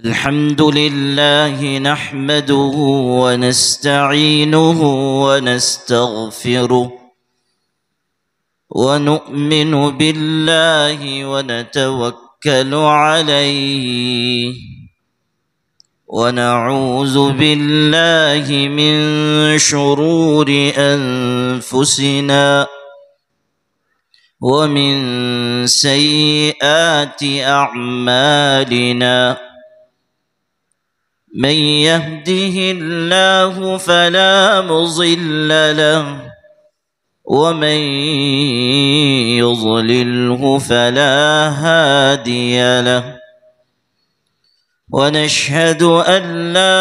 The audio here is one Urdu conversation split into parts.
الحمد لله نحمده ونستعينه ونستغفره ونؤمن بالله ونتوكل عليه ونعوذ بالله من شرور أنفسنا ومن سيئات أعمالنا من يهده الله فلا مضل له ومن يضلله فلا هادي له ونشهد أن لا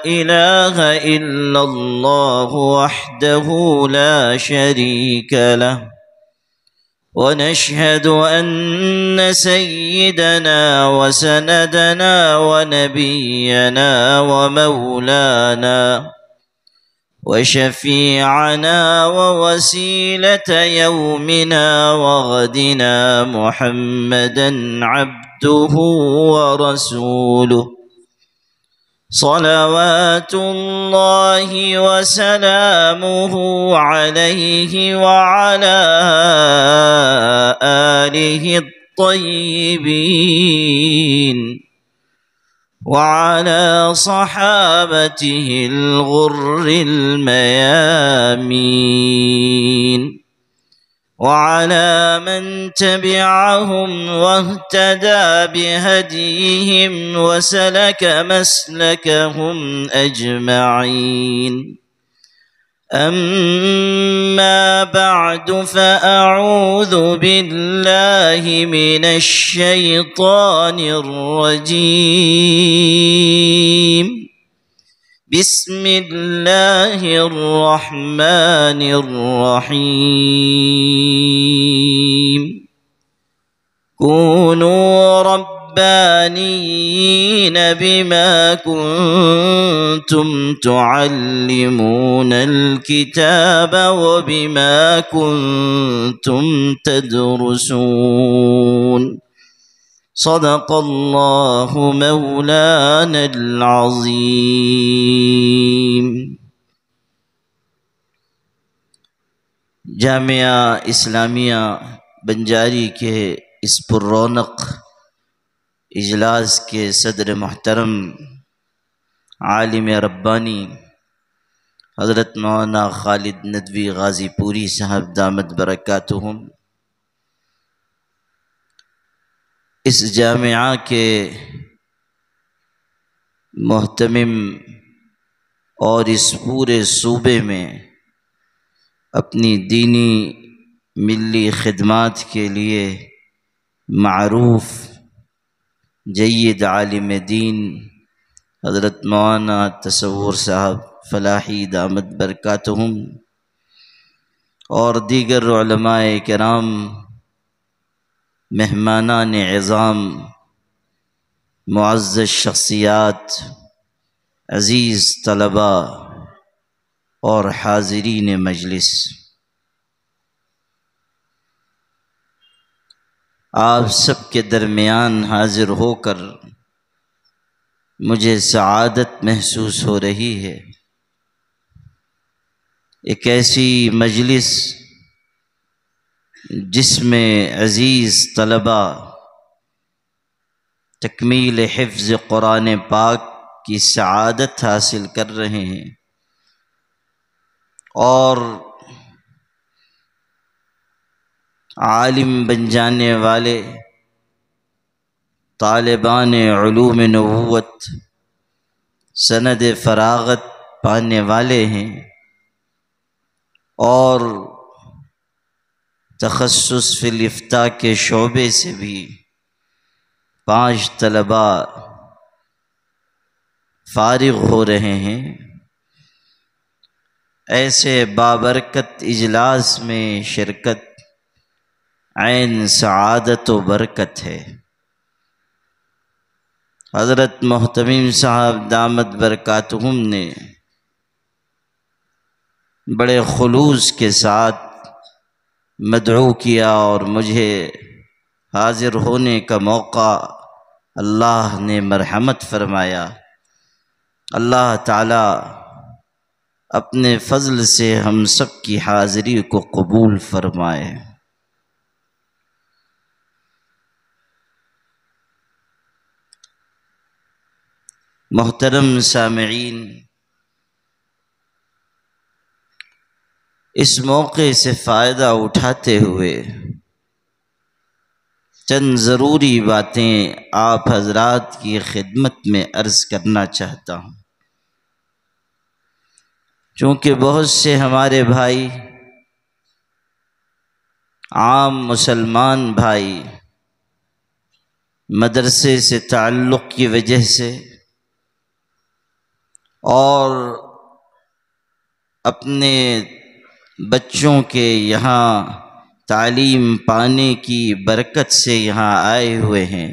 إله إلا الله وحده لا شريك له ونشهد أن سيدنا وسندنا ونبينا ومولانا وشفيعنا ووسيلة يومنا وغدنا محمدا عبده ورسوله صلوات الله وسلامه عليه وعلى آله الطيبين وعلى صحابته الغر الميامين وعلى من تبعهم واهتدى بهديهم وسلك مسلكهم أجمعين أما بعد فأعوذ بالله من الشيطان الرجيم بسم الله الرحمن الرحيم كونوا ربانيين بما كنتم تعلمون الكتاب وبما كنتم تدرسون صدق الله مولانا العظیم۔ جامعہ اسلامیہ بنجاری کے اس پر رونق اجلاس کے صدر محترم عالم ربانی حضرت مولانا خالد ندوی غازی پوری صاحب دامت برکاتہم، اس جامعہ کے محتمم اور اس پورے صوبے میں اپنی دینی ملی خدمات کے لیے معروف جید عالم دین حضرت مولانا تصور صاحب فلاحی دامت برکاتہم اور دیگر علماء کرام، مہمانان عظام، معزز شخصیات، عزیز طلباء اور حاضرین مجلس، آپ سب کے درمیان حاضر ہو کر مجھے سعادت محسوس ہو رہی ہے۔ ایک ایسی مجلس جس میں عزیز طلباء تکمیل حفظ قرآن پاک کی سعادت حاصل کر رہے ہیں اور عالم بن جانے والے طالبان علوم نبوت سند فراغت پانے والے ہیں اور تخصص فی الافتاء کے شعبے سے بھی 5 طلباء فارغ ہو رہے ہیں۔ ایسے بابرکت اجلاس میں شرکت عین سعادت و برکت ہے۔ حضرت محتمم صاحب دامت برکاتہم نے بڑے خلوص کے ساتھ مدعو کیا اور مجھے حاضر ہونے کا موقع اللہ نے مرحمت فرمایا۔ اللہ تعالی اپنے فضل سے ہم سب کی حاضری کو قبول فرمائے۔ محترم سامعین، اس موقع سے فائدہ اٹھاتے ہوئے چند ضروری باتیں آپ حضرات کی خدمت میں عرض کرنا چاہتا ہوں، چونکہ بہت سے ہمارے بھائی، عام مسلمان بھائی، مدرسے سے تعلق کی وجہ سے اور اپنے بچوں کے یہاں تعلیم پانے کی برکت سے یہاں آئے ہوئے ہیں،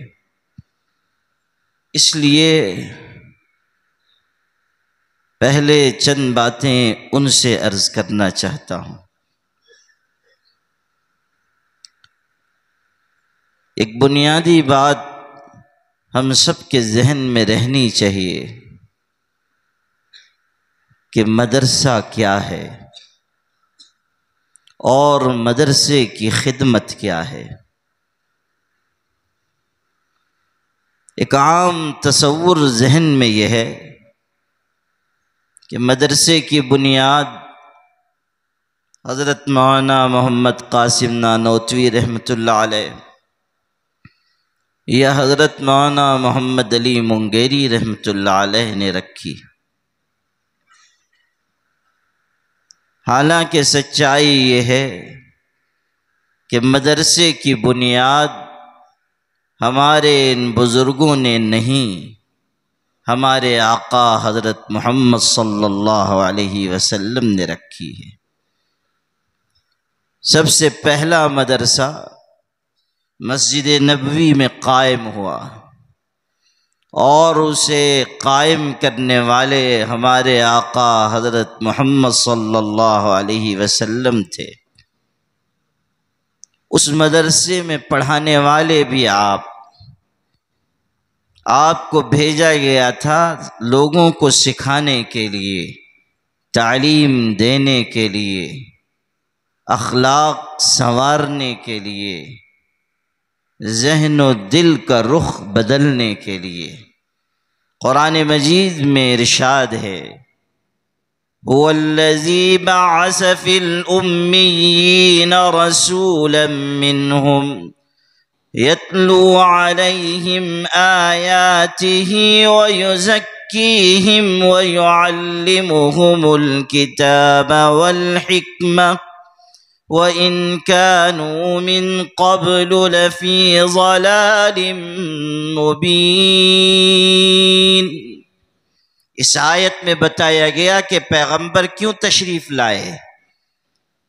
اس لیے پہلے چند باتیں ان سے عرض کرنا چاہتا ہوں۔ ایک بنیادی بات ہم سب کے ذہن میں رہنی چاہیے کہ مدرسہ کیا ہے اور مدرسے کی خدمت کیا ہے۔ ایک عام تصور ذہن میں یہ ہے کہ مدرسے کی بنیاد حضرت مولانا محمد قاسم نانوتوی رحمۃ اللہ علیہ یا حضرت مولانا محمد علی منگیری رحمۃ اللہ علیہ نے رکھی۔ حالانکہ سچائی یہ ہے کہ مدرسے کی بنیاد ہمارے ان بزرگوں نے نہیں، ہمارے آقا حضرت محمد صلی اللہ علیہ وسلم نے رکھی ہے۔ سب سے پہلا مدرسہ مسجد نبوی میں قائم ہوا اور اسے قائم کرنے والے ہمارے آقا حضرت محمد صلی اللہ علیہ وسلم تھے۔ اس مدرسے میں پڑھانے والے بھی آپ کو بھیجا گیا تھا لوگوں کو سکھانے کے لیے، تعلیم دینے کے لیے، اخلاق سنوارنے کے لیے، ذہن و دل کا رخ بدلنے کے لیے۔ قرآن مجید میں ارشاد ہے، هو الذی بعث فی الأمیین رسولا منہم یتلو علیہم آیاتہ ویزکیہم ویعلمہم الکتاب والحکمہ وَإِن كَانُوا مِن قَبْلُ لَفِي ضَلَالٍ مُبِينٍ۔ اس آیت میں بتایا گیا کہ پیغمبر کیوں تشریف لائے۔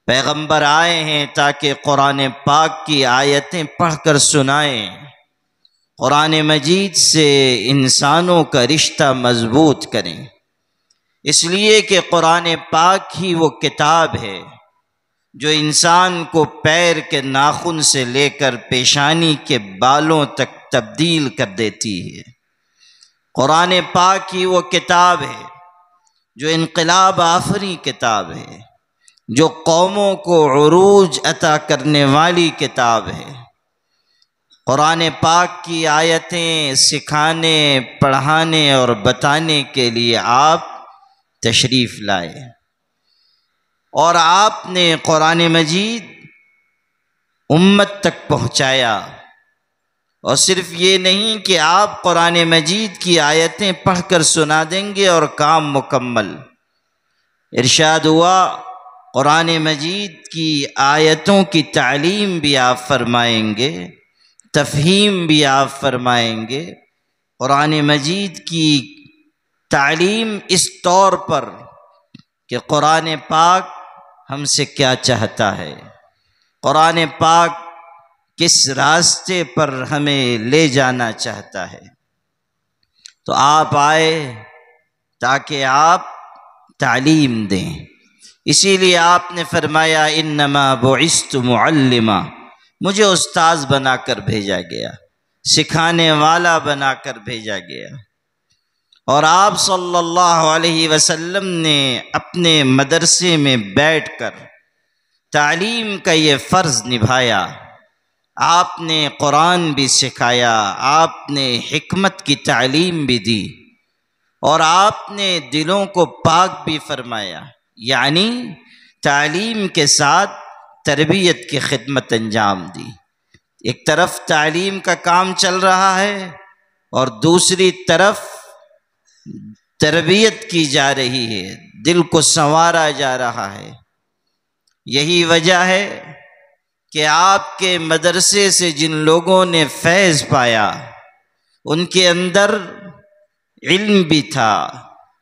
پیغمبر آئے ہیں تاکہ قرآن پاک کی آیتیں پڑھ کر سنائیں، قرآن مجید سے انسانوں کا رشتہ مضبوط کریں، اس لیے کہ قرآن پاک ہی وہ کتاب ہے جو انسان کو پیر کے ناخن سے لے کر پیشانی کے بالوں تک تبدیل کر دیتی ہے۔ قرآن پاک ہی وہ کتاب ہے جو انقلاب آفری کتاب ہے، جو قوموں کو عروج عطا کرنے والی کتاب ہے۔ قرآن پاک کی آیتیں سکھانے، پڑھانے اور بتانے کے لیے آپ تشریف لائے، اور آپ نے قرآن مجید امت تک پہنچایا۔ اور صرف یہ نہیں کہ آپ قرآن مجید کی آیتیں پڑھ کر سنا دیں گے اور کام مکمل۔ ارشاد ہوا قرآن مجید کی آیتوں کی تعلیم بھی آپ فرمائیں گے، تفہیم بھی آپ فرمائیں گے۔ قرآن مجید کی تعلیم اس طور پر کہ قرآن پاک ہم سے کیا چاہتا ہے، قرآن پاک کس راستے پر ہمیں لے جانا چاہتا ہے۔ تو آپ آئے تاکہ آپ تعلیم دیں، اسی لیے آپ نے فرمایا انما بعثت معلما، مجھے استاذ بنا کر بھیجا گیا، سکھانے والا بنا کر بھیجا گیا، اور آپ صلی اللہ علیہ وسلم نے اپنے مدرسے میں بیٹھ کر تعلیم کا یہ فرض نبھایا۔ آپ نے قرآن بھی سکھایا، آپ نے حکمت کی تعلیم بھی دی، اور آپ نے دلوں کو پاک بھی فرمایا، یعنی تعلیم کے ساتھ تربیت کی خدمت انجام دی۔ ایک طرف تعلیم کا کام چل رہا ہے اور دوسری طرف تربیت کی جا رہی ہے، دل کو سنوارا جا رہا ہے۔ یہی وجہ ہے کہ آپ کے مدرسے سے جن لوگوں نے فیض پایا ان کے اندر علم بھی تھا،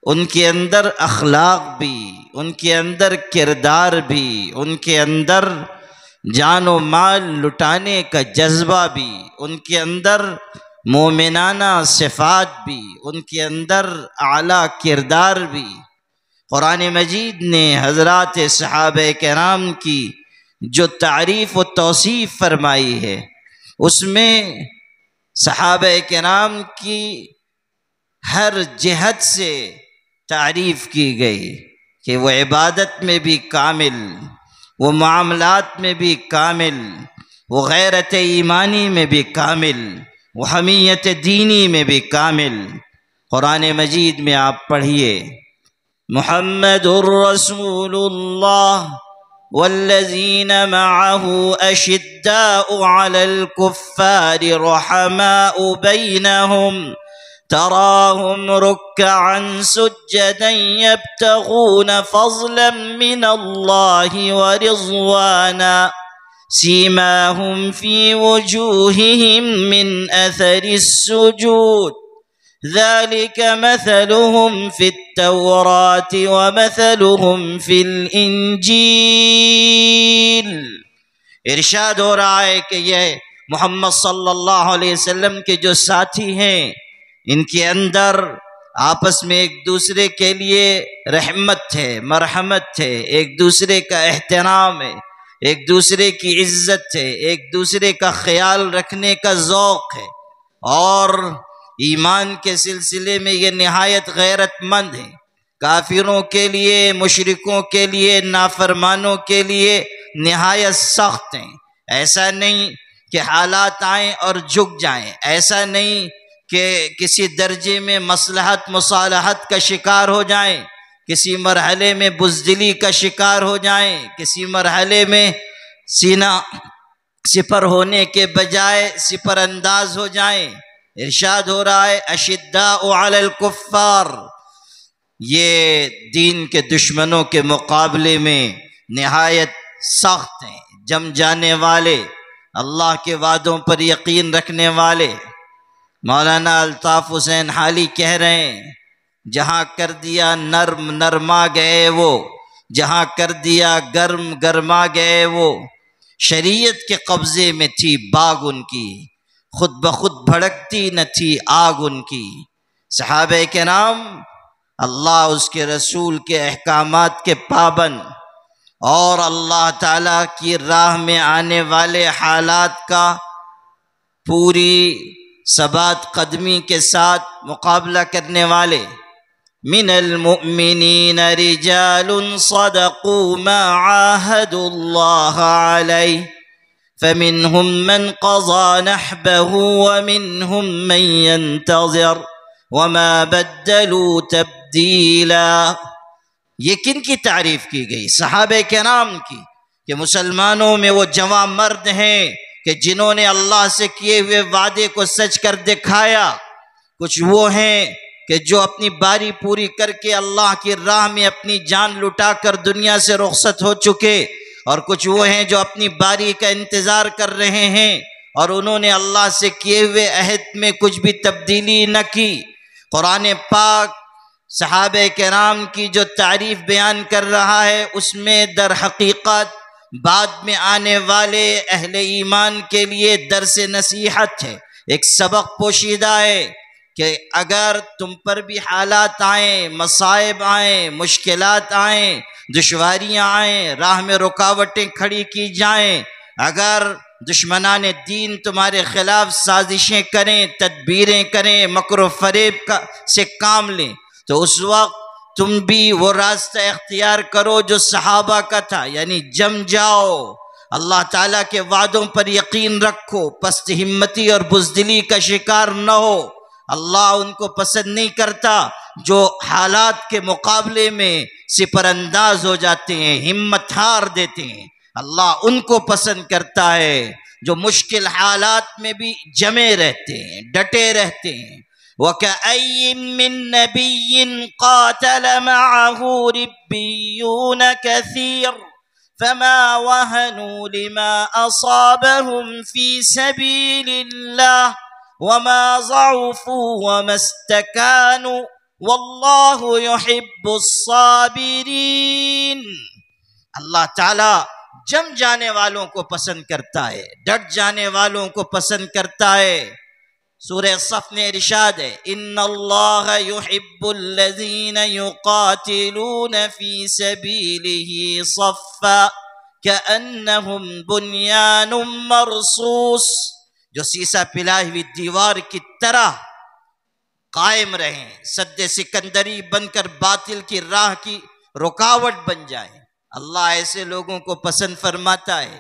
ان کے اندر اخلاق بھی، ان کے اندر کردار بھی، ان کے اندر جان و مال لٹانے کا جذبہ بھی، ان کے اندر مومنانہ صفات بھی، ان کے اندر اعلیٰ کردار بھی۔ قرآن مجید نے حضرات صحابہ کرام کی جو تعریف و توصیف فرمائی ہے، اس میں صحابہ کرام کی ہر جہت سے تعریف کی گئی کہ وہ عبادت میں بھی کامل، وہ معاملات میں بھی کامل، وہ غیرت ایمانی میں بھی کامل، وہ حمیت دینی میں بھی کامل۔ قرآن مجید میں آپ پڑھیے، محمد الرسول اللہ والذین معه اشداء علی الکفار رحماء بینہم تراهم ركعا سجدا يبتغون فضلا من الله ورضوانا سيماهم في وجوههم من أثر السجود ذلك مثلهم في التوراة ومثلهم في الإنجيل۔ ارشاد ہو رہا ہے کہ یہ محمد صلی اللہ علیہ وسلم کے جو ساتھی ہیں، ان کے اندر آپس میں ایک دوسرے کے لیے رحمت ہے، مرحمت ہے، ایک دوسرے کا احترام ہے، ایک دوسرے کی عزت ہے، ایک دوسرے کا خیال رکھنے کا ذوق ہے، اور ایمان کے سلسلے میں یہ نہایت غیرت مند ہے۔ کافروں کے لیے، مشرکوں کے لیے، نافرمانوں کے لیے نہایت سخت ہیں۔ ایسا نہیں کہ حالات آئیں اور جھک جائیں، ایسا نہیں کہ کسی درجے میں مصلحت مصالحت کا شکار ہو جائیں، کسی مرحلے میں بزدلی کا شکار ہو جائیں، کسی مرحلے میں سینہ سپر ہونے کے بجائے سپر انداز ہو جائیں۔ ارشاد ہو رہا ہے اشداء علی الکفار، یہ دین کے دشمنوں کے مقابلے میں نہایت سخت ہیں، جم جانے والے، اللہ کے وعدوں پر یقین رکھنے والے۔ مولانا الطاف حسین حالی کہہ رہے ہیں، جہاں کر دیا نرم نرما گئے وہ، جہاں کر دیا گرم گرما گئے وہ، شریعت کے قبضے میں تھی باغ ان کی، خود بخود بھڑکتی نہ تھی آگ ان کی۔ صحابہ کرام اللہ اس کے رسول کے احکامات کے پابند، اور اللہ تعالیٰ کی راہ میں آنے والے حالات کا پوری ثبات قدمی کے ساتھ مقابلہ کرنے والے۔ من المؤمنین رجال صدقوا ما عاهدوا اللہ علیہ فمنهم من قضى نحبه ومنهم من ينتظر وما بدلوا تبدیلا۔ یہ کن کی تعریف کی گئی؟ صحابہ کرام کی، کہ مسلمانوں میں وہ جوان مرد ہیں کہ جنہوں نے اللہ سے کیے ہوئے وعدے کو سچ کر دکھایا، کچھ وہ ہیں کہ جو اپنی باری پوری کر کے اللہ کی راہ میں اپنی جان لٹا کر دنیا سے رخصت ہو چکے، اور کچھ وہ ہیں جو اپنی باری کا انتظار کر رہے ہیں اور انہوں نے اللہ سے کیے ہوئے عہد میں کچھ بھی تبدیلی نہ کی۔ قرآن پاک صحابہ کرام کی جو تعریف بیان کر رہا ہے، اس میں در حقیقت بعد میں آنے والے اہل ایمان کے لیے درس نصیحت ہے، ایک سبق پوشیدہ ہے کہ اگر تم پر بھی حالات آئیں، مصائب آئیں، مشکلات آئیں، دشواریاں آئیں، راہ میں رکاوٹیں کھڑی کی جائیں، اگر دشمنان دین تمہارے خلاف سازشیں کریں، تدبیریں کریں، مکر و فریب سے کام لیں، تو اس وقت تم بھی وہ راستہ اختیار کرو جو صحابہ کا تھا، یعنی جم جاؤ، اللہ تعالیٰ کے وعدوں پر یقین رکھو، پست ہمتی اور بزدلی کا شکار نہ ہو۔ اللہ ان کو پسند نہیں کرتا جو حالات کے مقابلے میں سپر انداز ہو جاتے ہیں، ہمت ہار دیتے ہیں۔ اللہ ان کو پسند کرتا ہے جو مشکل حالات میں بھی جمے رہتے ہیں، ڈٹے رہتے ہیں۔ وَكَأَيٍّ مِّن نَّبِيٍّ قَاتَلَ مَعَهُ رِبِّيُّونَ كَثِيرٌ فَمَا وَهَنُوا لِمَا أَصَابَهُمْ فِي سَبِيلِ اللَّهِ وَمَا ضَعُفُوا وَمَا اسْتَكَانُوا وَاللَّهُ يُحِبُّ الصَّابِرِينَ۔ اللہ تعالیٰ جم جانے والوں کو پسند کرتا ہے، ڈٹ جانے والوں کو پسند کرتا ہے۔ سورہ صف میں ارشاد ہے، ان اللہ یحب الذین یقاتلون فی سبیلہ صفا کأنہم بنیان مرصوص، جو سیسا پلائی ہوئی دیوار کی طرح قائم رہیں، سد سکندری بن کر باطل کی راہ کی رکاوٹ بن جائیں۔ اللہ ایسے لوگوں کو پسند فرماتا ہے۔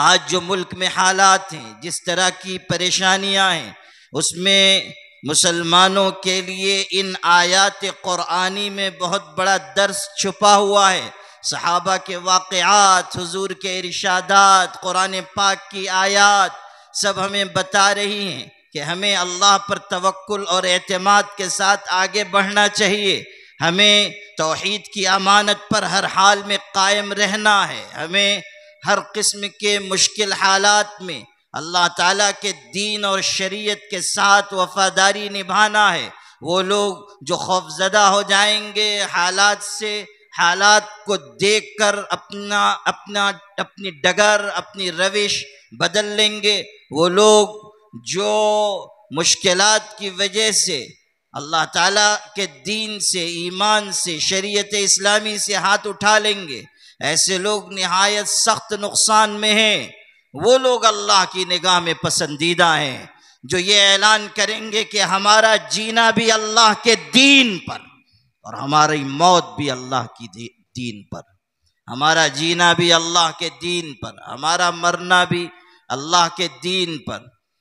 آج جو ملک میں حالات ہیں، جس طرح کی پریشانیاں ہیں، اس میں مسلمانوں کے لیے ان آیات قرآنی میں بہت بڑا درس چھپا ہوا ہے۔ صحابہ کے واقعات، حضور کے ارشادات، قرآن پاک کی آیات سب ہمیں بتا رہی ہیں کہ ہمیں اللہ پر توکل اور اعتماد کے ساتھ آگے بڑھنا چاہیے۔ ہمیں توحید کی امانت پر ہر حال میں قائم رہنا ہے۔ ہمیں ہر قسم کے مشکل حالات میں اللہ تعالیٰ کے دین اور شریعت کے ساتھ وفاداری نبھانا ہے۔ وہ لوگ جو خوفزدہ ہو جائیں گے حالات سے، حالات کو دیکھ کر اپنی ڈگر، اپنی روش بدل لیں گے، وہ لوگ جو مشکلات کی وجہ سے اللہ تعالیٰ کے دین سے، ایمان سے، شریعت اسلامی سے ہاتھ اٹھا لیں گے، ایسے لوگ نہایت سخت نقصان میں ہیں۔ وہ لوگ اللہ کی نگاہ میں پسندیدہ ہیں جو یہ اعلان کریں گے کہ ہمارا جینا بھی اللہ کے دین پر اور ہماری موت بھی اللہ کی دین پر، ہمارا جینا بھی اللہ کے دین پر، ہمارا مرنا بھی اللہ کے دین پر،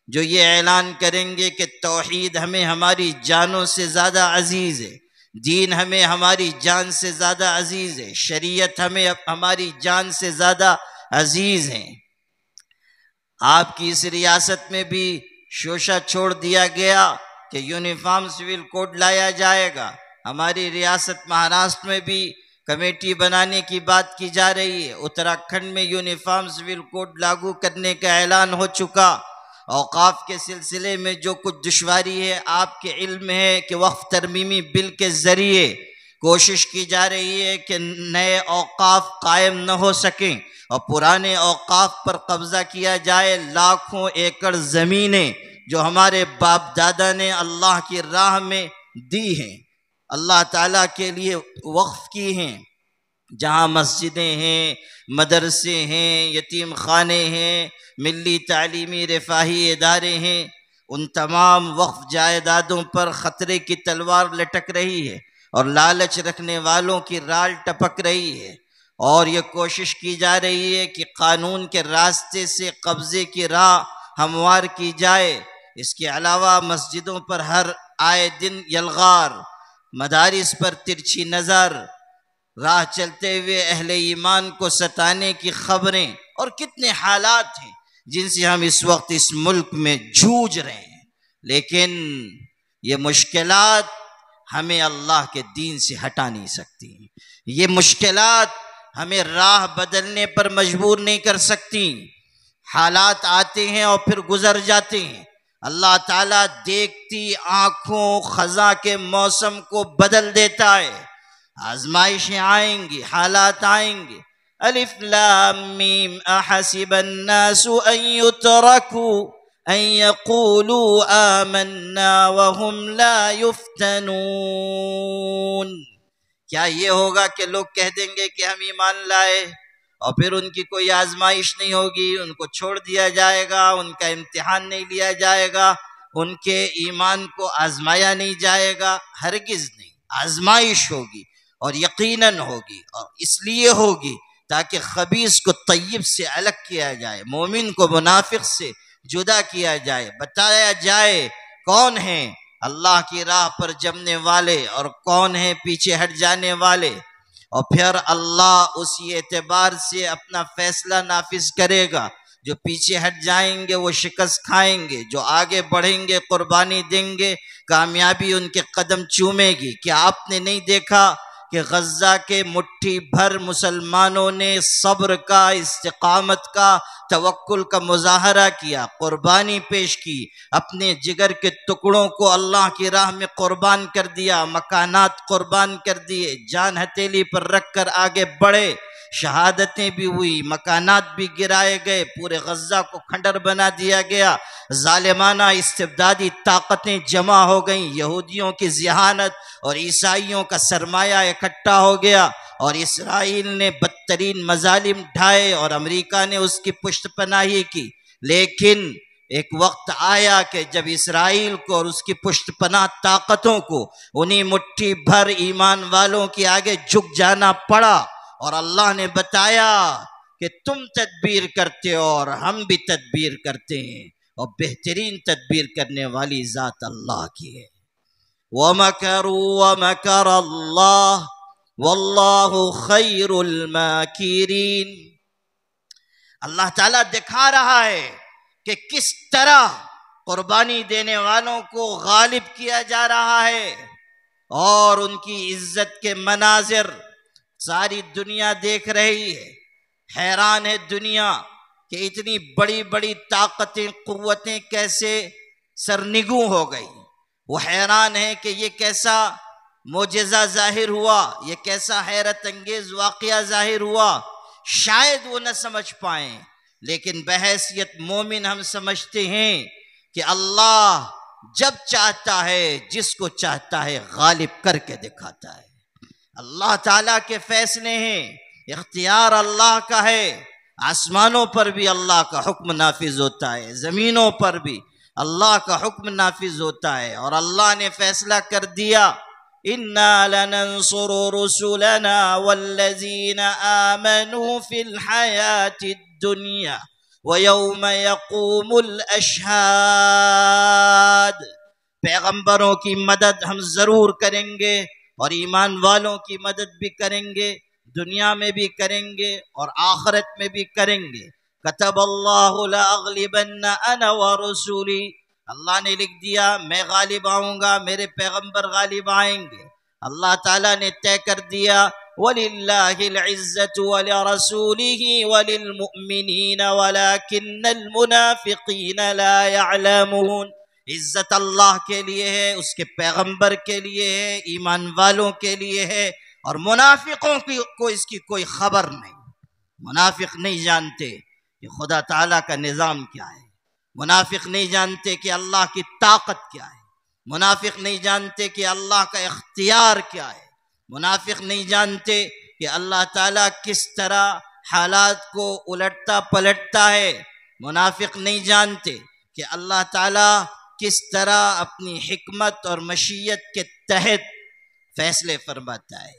جو یہ اعلان کریں گے کہ توحید ہمیں ہماری جانوں سے زیادہ عزیز ہے، دین ہمیں ہماری جان سے زیادہ عزیز ہے، شریعت ہمیں ہماری جان سے زیادہ عزیز ہے۔ آپ کی اس ریاست میں بھی شوشہ چھوڑ دیا گیا کہ یونیفارم سول کوڈ لایا جائے گا۔ ہماری ریاست مہاراشٹر میں بھی کمیٹی بنانے کی بات کی جا رہی ہے۔ اتراکھنڈ میں یونیفارم سول کوڈ لاگو کرنے کا اعلان ہو چکا۔ اوقاف کے سلسلے میں جو کچھ دشواری ہے آپ کے علم ہے کہ وقف ترمیمی بل کے ذریعے کوشش کی جا رہی ہے کہ نئے اوقاف قائم نہ ہو سکیں اور پرانے اوقاف پر قبضہ کیا جائے۔ لاکھوں ایکڑ زمینیں جو ہمارے باپ دادا نے اللہ کی راہ میں دی ہیں، اللہ تعالیٰ کے لیے وقف کی ہیں، جہاں مسجدیں ہیں، مدرسے ہیں، یتیم خانے ہیں، ملی تعلیمی رفاہی ادارے ہیں، ان تمام وقف جائیدادوں پر خطرے کی تلوار لٹک رہی ہے اور لالچ رکھنے والوں کی رال ٹپک رہی ہے، اور یہ کوشش کی جا رہی ہے کہ قانون کے راستے سے قبضے کی راہ ہموار کی جائے۔ اس کے علاوہ مسجدوں پر ہر آئے دن یلغار، مدارس پر ترچھی نظر، راہ چلتے ہوئے اہل ایمان کو ستانے کی خبریں، اور کتنے حالات ہیں جن سے ہم اس وقت اس ملک میں جوجھ رہے ہیں۔ لیکن یہ مشکلات ہمیں اللہ کے دین سے ہٹا نہیں سکتی، یہ مشکلات ہمیں راہ بدلنے پر مجبور نہیں کر سکتی۔ حالات آتے ہیں اور پھر گزر جاتے ہیں، اللہ تعالیٰ دیکھتی آنکھوں خزاں کے موسم کو بدل دیتا ہے۔ آزمائشیں آئیں گی، حالات آئیں گے۔ الف لام میم احسب الناس ان يتركوا ان يقولوا آمنا وهم لا يفتنون۔ کیا یہ ہوگا کہ لوگ کہہ دیں گے کہ ہم ایمان لائے اور پھر ان کی کوئی آزمائش نہیں ہوگی، ان کو چھوڑ دیا جائے گا، ان کا امتحان نہیں لیا جائے گا، ان کے ایمان کو آزمایا نہیں جائے گا، ہرگز نہیں، آزمائش ہوگی اور یقیناً ہوگی، اور اس لیے ہوگی تاکہ خبیث کو طیب سے الگ کیا جائے، مومن کو منافق سے جدا کیا جائے، بتایا جائے کون ہیں اللہ کی راہ پر جمنے والے اور کون ہیں پیچھے ہٹ جانے والے، اور پھر اللہ اسی اعتبار سے اپنا فیصلہ نافذ کرے گا۔ جو پیچھے ہٹ جائیں گے وہ شکست کھائیں گے، جو آگے بڑھیں گے قربانی دیں گے، کامیابی ان کے قدم چومے گی۔ کیا آپ نے نہیں دیکھا کہ غزہ کے مٹھی بھر مسلمانوں نے صبر کا، استقامت کا، توکل کا مظاہرہ کیا، قربانی پیش کی، اپنے جگر کے ٹکڑوں کو اللہ کی راہ میں قربان کر دیا، مکانات قربان کر دیے، جان ہتھیلی پر رکھ کر آگے بڑھے، شہادتیں بھی ہوئی، مکانات بھی گرائے گئے، پورے غزہ کو کھنڈر بنا دیا گیا، ظالمانہ استبدادی طاقتیں جمع ہو گئیں، یہودیوں کی ذہانت اور عیسائیوں کا سرمایہ اکٹھا ہو گیا، اور اسرائیل نے بدترین مظالم ڈھائے اور امریکہ نے اس کی پشت پناہی کی۔ لیکن ایک وقت آیا کہ جب اسرائیل کو اور اس کی پشت پناہ طاقتوں کو انہی مٹھی بھر ایمان والوں کے آگے جھک جانا پڑا، اور اللہ نے بتایا کہ تم تدبیر کرتے ہو اور ہم بھی تدبیر کرتے ہیں، اور بہترین تدبیر کرنے والی ذات اللہ کی ہے۔ وَمَكَرُوا وَمَكَرَ اللَّهُ وَاللَّهُ خَيْرُ الْمَاكِرِينَ۔ اللہ تعالیٰ دکھا رہا ہے کہ کس طرح قربانی دینے والوں کو غالب کیا جا رہا ہے، اور ان کی عزت کے مناظر ساری دنیا دیکھ رہی ہے۔ حیران ہے دنیا کہ اتنی بڑی بڑی طاقتیں، قوتیں کیسے سرنگوں ہو گئی۔ وہ حیران ہے کہ یہ کیسا معجزہ ظاہر ہوا، یہ کیسا حیرت انگیز واقعہ ظاہر ہوا۔ شاید وہ نہ سمجھ پائیں، لیکن بحیثیت مومن ہم سمجھتے ہیں کہ اللہ جب چاہتا ہے جس کو چاہتا ہے غالب کر کے دکھاتا ہے۔ اللہ تعالیٰ کے فیصلے ہیں، اختیار اللہ کا ہے، آسمانوں پر بھی اللہ کا حکم نافذ ہوتا ہے، زمینوں پر بھی اللہ کا حکم نافذ ہوتا ہے، اور اللہ نے فیصلہ کر دیا اِنَّا لَنَنصُرُ رُسُلَنَا وَالَّذِينَ آمَنُوا فِي الْحَيَاةِ الدُّنْيَا وَيَوْمَ يَقُومُ الْأَشْهَادُ۔ پیغمبروں کی مدد ہم ضرور کریں گے، اور ایمان والوں کی مدد بھی کریں گے، دنیا میں بھی کریں گے اور آخرت میں بھی کریں گے۔ کتب اللہ لأغلبن انا ورسولی، اللہ نے لکھ دیا میں غالب آؤں گا، میرے پیغمبر غالب آئیں گے۔ اللہ تعالیٰ نے طے کر دیا وَلِلَّهِ الْعِزَّةُ وَلِرَسُولِهِ وَلِلْمُؤْمِنِينَ وَلَكِنَّ الْمُنَافِقِينَ لَا يَعْلَمُونَ۔ عزت اللہ کے لیے ہے، اس کے پیغمبر کے لیے ہے، ایمان والوں کے لیے ہے، اور منافقوں کو اس کی کوئی خبر نہیں۔ منافق نہیں جانتے کہ خدا تعالیٰ کا نظام کیا ہے، منافق نہیں جانتے کہ اللہ کی طاقت کیا ہے، منافق نہیں جانتے کہ اللہ کا اختیار کیا ہے، منافق نہیں جانتے کہ اللہ تعالیٰ کس طرح حالات کو الٹتا پلٹتا ہے، منافق نہیں جانتے کہ اللہ تعالیٰ کس طرح اپنی حکمت اور مشیت کے تحت فیصلے فرماتا ہے۔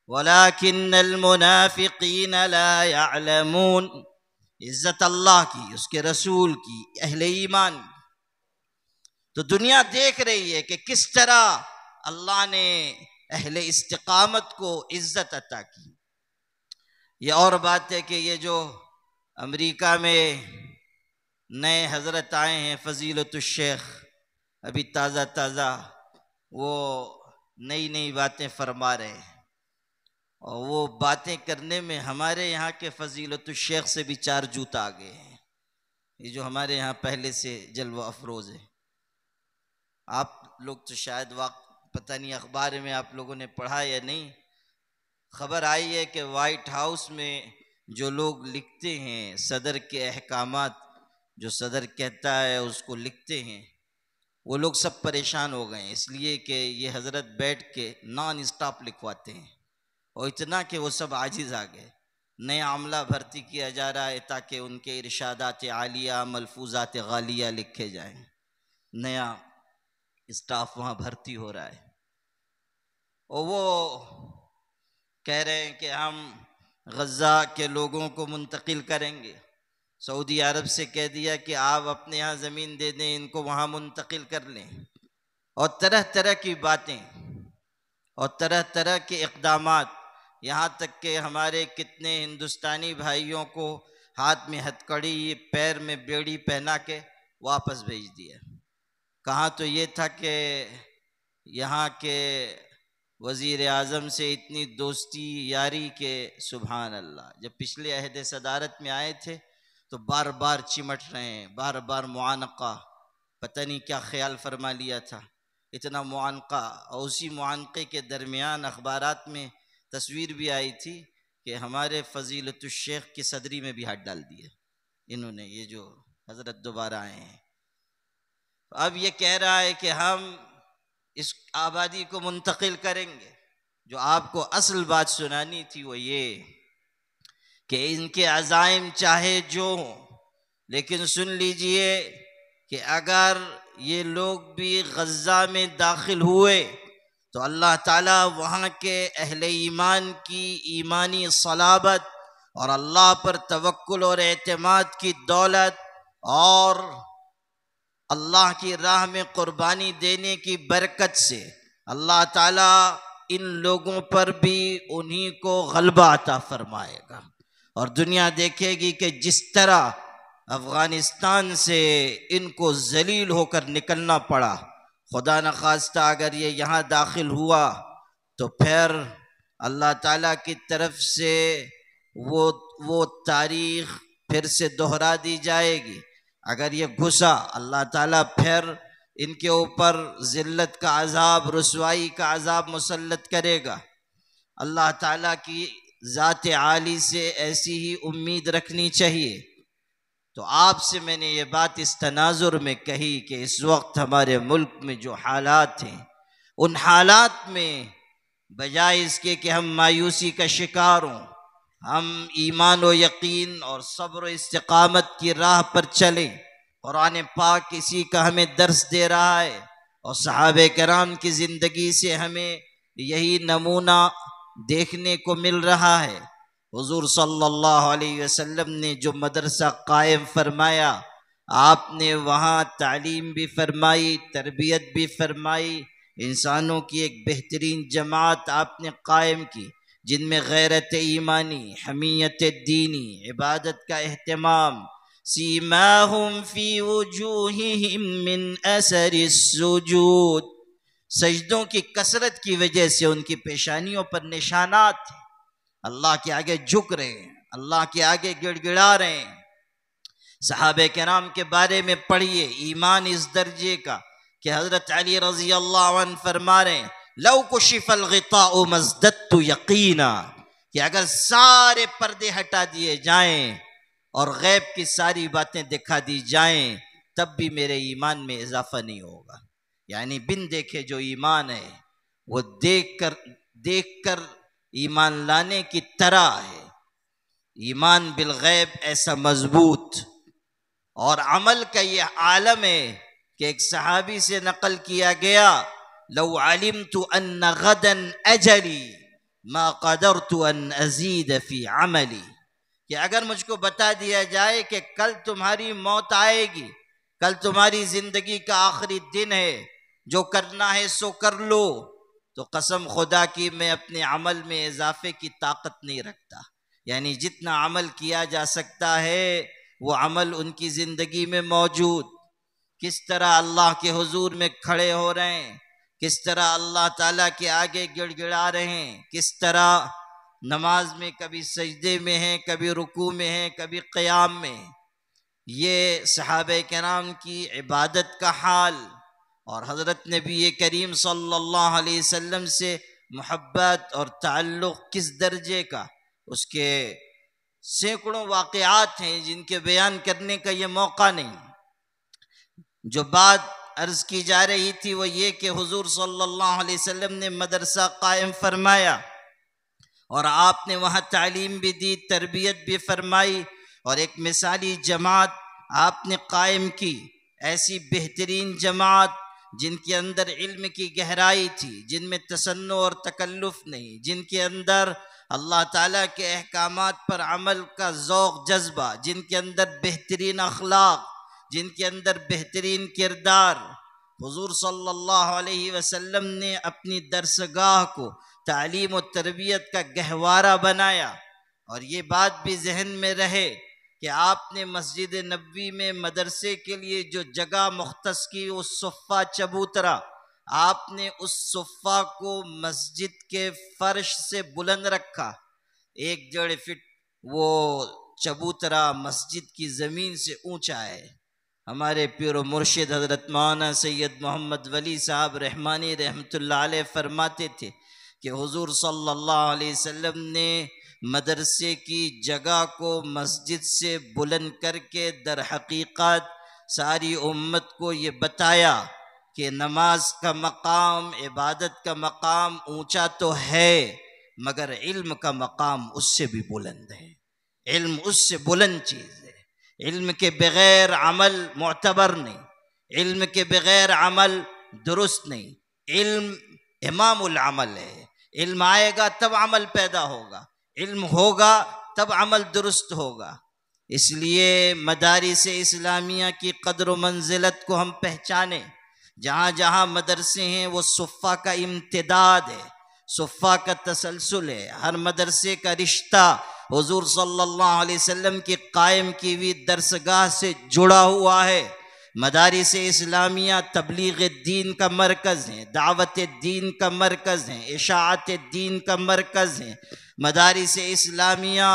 وَلَكِنَّ الْمُنَافِقِينَ لَا يَعْلَمُونَ۔ عزت اللہ کی، اس کے رسول کی، اہل ایمان کی۔ تو دنیا دیکھ رہی ہے کہ کس طرح اللہ نے اہل استقامت کو عزت عطا کی۔ یہ اور بات ہے کہ یہ جو امریکہ میں نئے حضرت آئے ہیں فضیلت الشیخ، ابھی تازہ تازہ وہ نئی نئی باتیں فرما رہے ہیں، اور وہ باتیں کرنے میں ہمارے یہاں کے فضیلت الشیخ سے بھی چار جوتا آگے ہیں۔ یہ جو ہمارے یہاں پہلے سے جلوہ افروز ہے، آپ لوگ تو شاید پتہ نہیں اخبار میں آپ لوگوں نے پڑھا یا نہیں، خبر آئی ہے کہ وائٹ ہاؤس میں جو لوگ لکھتے ہیں صدر کے احکامات، جو صدر کہتا ہے اس کو لکھتے ہیں، وہ لوگ سب پریشان ہو گئے ہیں، اس لیے کہ یہ حضرت بیٹھ کے نان اسٹاپ لکھواتے ہیں، اور اتنا کہ وہ سب عاجز آ گئے۔ نیا عملہ بھرتی کیا جا رہا ہے تاکہ ان کے ارشادات عالیہ، ملفوظات غالیہ لکھے جائیں. نیا اسٹاف وہاں بھرتی ہو رہا ہے، اور وہ کہہ رہے ہیں کہ ہم غزہ کے لوگوں کو منتقل کریں گے. سعودی عرب سے کہہ دیا کہ آپ اپنے یہاں زمین دے دیں، ان کو وہاں منتقل کر لیں، اور طرح طرح کی باتیں اور طرح طرح کے اقدامات. یہاں تک کہ ہمارے کتنے ہندوستانی بھائیوں کو ہاتھ میں ہتھکڑی، پیر میں بیڑی پہنا کے واپس بھیج دیا. کہاں تو یہ تھا کہ یہاں کے وزیر اعظم سے اتنی دوستی یاری کہ سبحان اللہ، جب پچھلے عہد صدارت میں آئے تھے تو بار بار چمٹ رہے ہیں، بار بار معانقہ، پتہ نہیں کیا خیال فرما لیا تھا، اتنا معانقہ. اور اسی معانقے کے درمیان اخبارات میں تصویر بھی آئی تھی کہ ہمارے فضیلت الشیخ کی صدری میں بھی ہاتھ ڈال دیا انہوں نے، یہ جو حضرت دوبارہ آئے ہیں. اب یہ کہہ رہا ہے کہ ہم اس آبادی کو منتقل کریں گے. جو آپ کو اصل بات سنانی تھی وہ یہ کہ ان کے عزائم چاہے جو ہوں، لیکن سن لیجئے کہ اگر یہ لوگ بھی غزہ میں داخل ہوئے تو اللہ تعالیٰ وہاں کے اہل ایمان کی ایمانی صلابت اور اللہ پر توکل اور اعتماد کی دولت اور اللہ کی راہ میں قربانی دینے کی برکت سے اللہ تعالیٰ ان لوگوں پر بھی انہی کو غلبہ عطا فرمائے گا. اور دنیا دیکھے گی کہ جس طرح افغانستان سے ان کو ذلیل ہو کر نکلنا پڑا، خدا نخواستہ اگر یہ یہاں داخل ہوا تو پھر اللہ تعالیٰ کی طرف سے وہ تاریخ پھر سے دہرا دی جائے گی. اگر یہ گھسا، اللہ تعالیٰ پھر ان کے اوپر ذلت کا عذاب، رسوائی کا عذاب مسلط کرے گا. اللہ تعالیٰ کی ذات عالی سے ایسی ہی امید رکھنی چاہیے. تو آپ سے میں نے یہ بات اس تناظر میں کہی کہ اس وقت ہمارے ملک میں جو حالات ہیں، ان حالات میں بجائے اس کے کہ ہم مایوسی کا شکار ہوں، ہم ایمان و یقین اور صبر و استقامت کی راہ پر چلیں. قرآن پاک اسی کا ہمیں درس دے رہا ہے، اور صحابہ کرام کی زندگی سے ہمیں یہی نمونہ دیکھنے کو مل رہا ہے. حضور صلی اللہ علیہ وسلم نے جو مدرسہ قائم فرمایا، آپ نے وہاں تعلیم بھی فرمائی، تربیت بھی فرمائی، انسانوں کی ایک بہترین جماعت آپ نے قائم کی جن میں غیرت ایمانی، حمیت دینی، عبادت کا اہتمام. سیماہم فی وجوہہم من اثر السجود، سجدوں کی کثرت کی وجہ سے ان کی پیشانیوں پر نشانات ہیں. اللہ کے آگے جھک رہے ہیں، اللہ کے آگے گڑ گڑا رہے ہیں. صحابہ کرام کے بارے میں پڑھیے، ایمان اس درجے کا کہ حضرت علی رضی اللہ عنہ فرما رہے ہیں لو کشف الغطاء مزددت یقینا، کہ اگر سارے پردے ہٹا دیے جائیں اور غیب کی ساری باتیں دکھا دی جائیں تب بھی میرے ایمان میں اضافہ نہیں ہوگا. یعنی بن دیکھے جو ایمان ہے وہ دیکھ کر ایمان لانے کی طرح ہے. ایمان بالغیب ایسا مضبوط، اور عمل کا یہ عالم ہے کہ ایک صحابی سے نقل کیا گیا لو علمت ان غدا اجلی ما قدرت ان ازید فی عملی، کہ اگر مجھ کو بتا دیا جائے کہ کل تمہاری موت آئے گی، کل تمہاری زندگی کا آخری دن ہے، جو کرنا ہے سو کر لو، تو قسم خدا کی میں اپنے عمل میں اضافے کی طاقت نہیں رکھتا. یعنی جتنا عمل کیا جا سکتا ہے وہ عمل ان کی زندگی میں موجود. کس طرح اللہ کے حضور میں کھڑے ہو رہے ہیں، کس طرح اللہ تعالیٰ کے آگے گڑ گڑا رہے ہیں، کس طرح نماز میں کبھی سجدے میں ہیں، کبھی رکوع میں ہیں، کبھی قیام میں. یہ صحابہ کرام کی عبادت کا حال، اور حضرت نبی کریم صلی اللہ علیہ وسلم سے محبت اور تعلق کس درجے کا، اس کے سینکڑوں واقعات ہیں جن کے بیان کرنے کا یہ موقع نہیں. جو بات عرض کی جا رہی تھی وہ یہ کہ حضور صلی اللہ علیہ وسلم نے مدرسہ قائم فرمایا، اور آپ نے وہاں تعلیم بھی دی، تربیت بھی فرمائی، اور ایک مثالی جماعت آپ نے قائم کی، ایسی بہترین جماعت جن کے اندر علم کی گہرائی تھی، جن میں تصنع اور تکلف نہیں، جن کے اندر اللہ تعالیٰ کے احکامات پر عمل کا ذوق جذبہ، جن کے اندر بہترین اخلاق، جن کے اندر بہترین کردار۔ حضور صلی اللہ علیہ وسلم نے اپنی درسگاہ کو تعلیم و تربیت کا گہوارہ بنایا، اور یہ بات بھی ذہن میں رہے کہ آپ نے مسجد نبوی میں مدرسے کے لیے جو جگہ مختص کی، اس صفہ چبوترا، آپ نے اس صفہ کو مسجد کے فرش سے بلند رکھا، 1.5 فٹ وہ چبوترا مسجد کی زمین سے اونچا ہے۔ ہمارے پیر و مرشد حضرت مولانا سید محمد ولی صاحب رحمانی رحمۃ اللہ علیہ فرماتے تھے کہ حضور صلی اللہ علیہ وسلم نے مدرسے کی جگہ کو مسجد سے بلند کر کے در حقیقت ساری امت کو یہ بتایا کہ نماز کا مقام، عبادت کا مقام اونچا تو ہے، مگر علم کا مقام اس سے بھی بلند ہے۔ علم اس سے بلند چیز ہے۔ علم کے بغیر عمل معتبر نہیں، علم کے بغیر عمل درست نہیں۔ علم امام العمل ہے۔ علم آئے گا تب عمل پیدا ہوگا، علم ہوگا تب عمل درست ہوگا۔ اس لیے مدارس اسلامیہ کی قدر و منزلت کو ہم پہچانیں۔ جہاں جہاں مدرسے ہیں وہ صفہ کا امتداد ہے، صفہ کا تسلسل ہے۔ ہر مدرسے کا رشتہ حضور صلی اللہ علیہ وسلم کی قائم کی ہوئی درسگاہ سے جڑا ہوا ہے۔ مدارس اسلامیہ تبلیغ دین کا مرکز ہیں، دعوت دین کا مرکز ہیں، اشاعت دین کا مرکز ہیں۔ مدارس اسلامیہ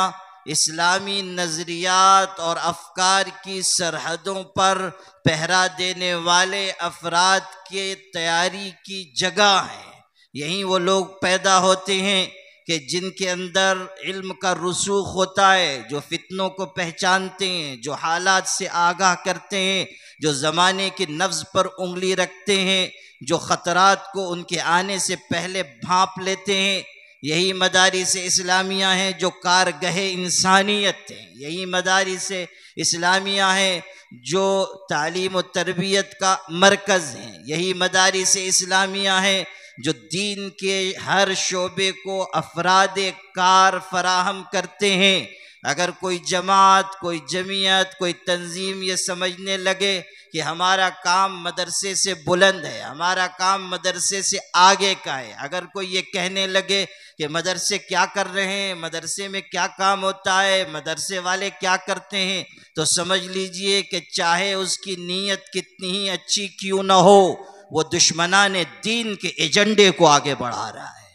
اسلامی نظریات اور افکار کی سرحدوں پر پہرا دینے والے افراد کے تیاری کی جگہ ہیں۔ یہیں وہ لوگ پیدا ہوتے ہیں کہ جن کے اندر علم کا رسوخ ہوتا ہے، جو فتنوں کو پہچانتے ہیں، جو حالات سے آگاہ کرتے ہیں، جو زمانے کی نبض پر انگلی رکھتے ہیں، جو خطرات کو ان کے آنے سے پہلے بھانپ لیتے ہیں۔ یہی مدارس اسلامیہ ہیں جو کارگہ انسانیت ہیں، یہی مدارس اسلامیہ ہیں جو تعلیم و تربیت کا مرکز ہیں، یہی مدارس اسلامیہ ہیں جو دین کے ہر شعبے کو افراد کار فراہم کرتے ہیں۔ اگر کوئی جماعت، کوئی جمعیت، کوئی تنظیم یہ سمجھنے لگے کہ ہمارا کام مدرسے سے بلند ہے، ہمارا کام مدرسے سے آگے کا ہے، اگر کوئی یہ کہنے لگے کہ مدرسے کیا کر رہے ہیں، مدرسے میں کیا کام ہوتا ہے، مدرسے والے کیا کرتے ہیں، تو سمجھ لیجئے کہ چاہے اس کی نیت کتنی ہی اچھی کیوں نہ ہو، وہ دشمنان دین کے ایجنڈے کو آگے بڑھا رہا ہے،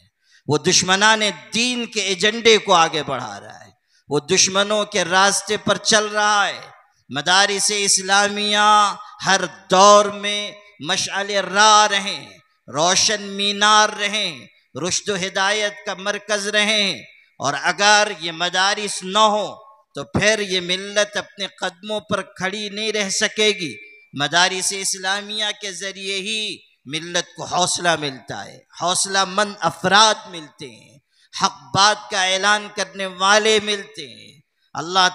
وہ دشمنان دین کے ایجنڈے کو آگے بڑھا رہا ہے، وہ دشمنوں کے راستے پر چل رہا ہے۔ مدارس اسلامیہ ہر دور میں مشعل راہ رہیں، روشن مینار رہیں، رشد و ہدایت کا مرکز رہیں، اور اگر یہ مدارس نہ ہو تو پھر یہ ملت اپنے قدموں پر کھڑی نہیں رہ سکے گی۔ مدارس اسلامیہ کے ذریعے ہی ملت کو حوصلہ ملتا ہے، حوصلہ مند افراد ملتے ہیں، حق بات کا اعلان کرنے والے ملتے ہیں، اللہ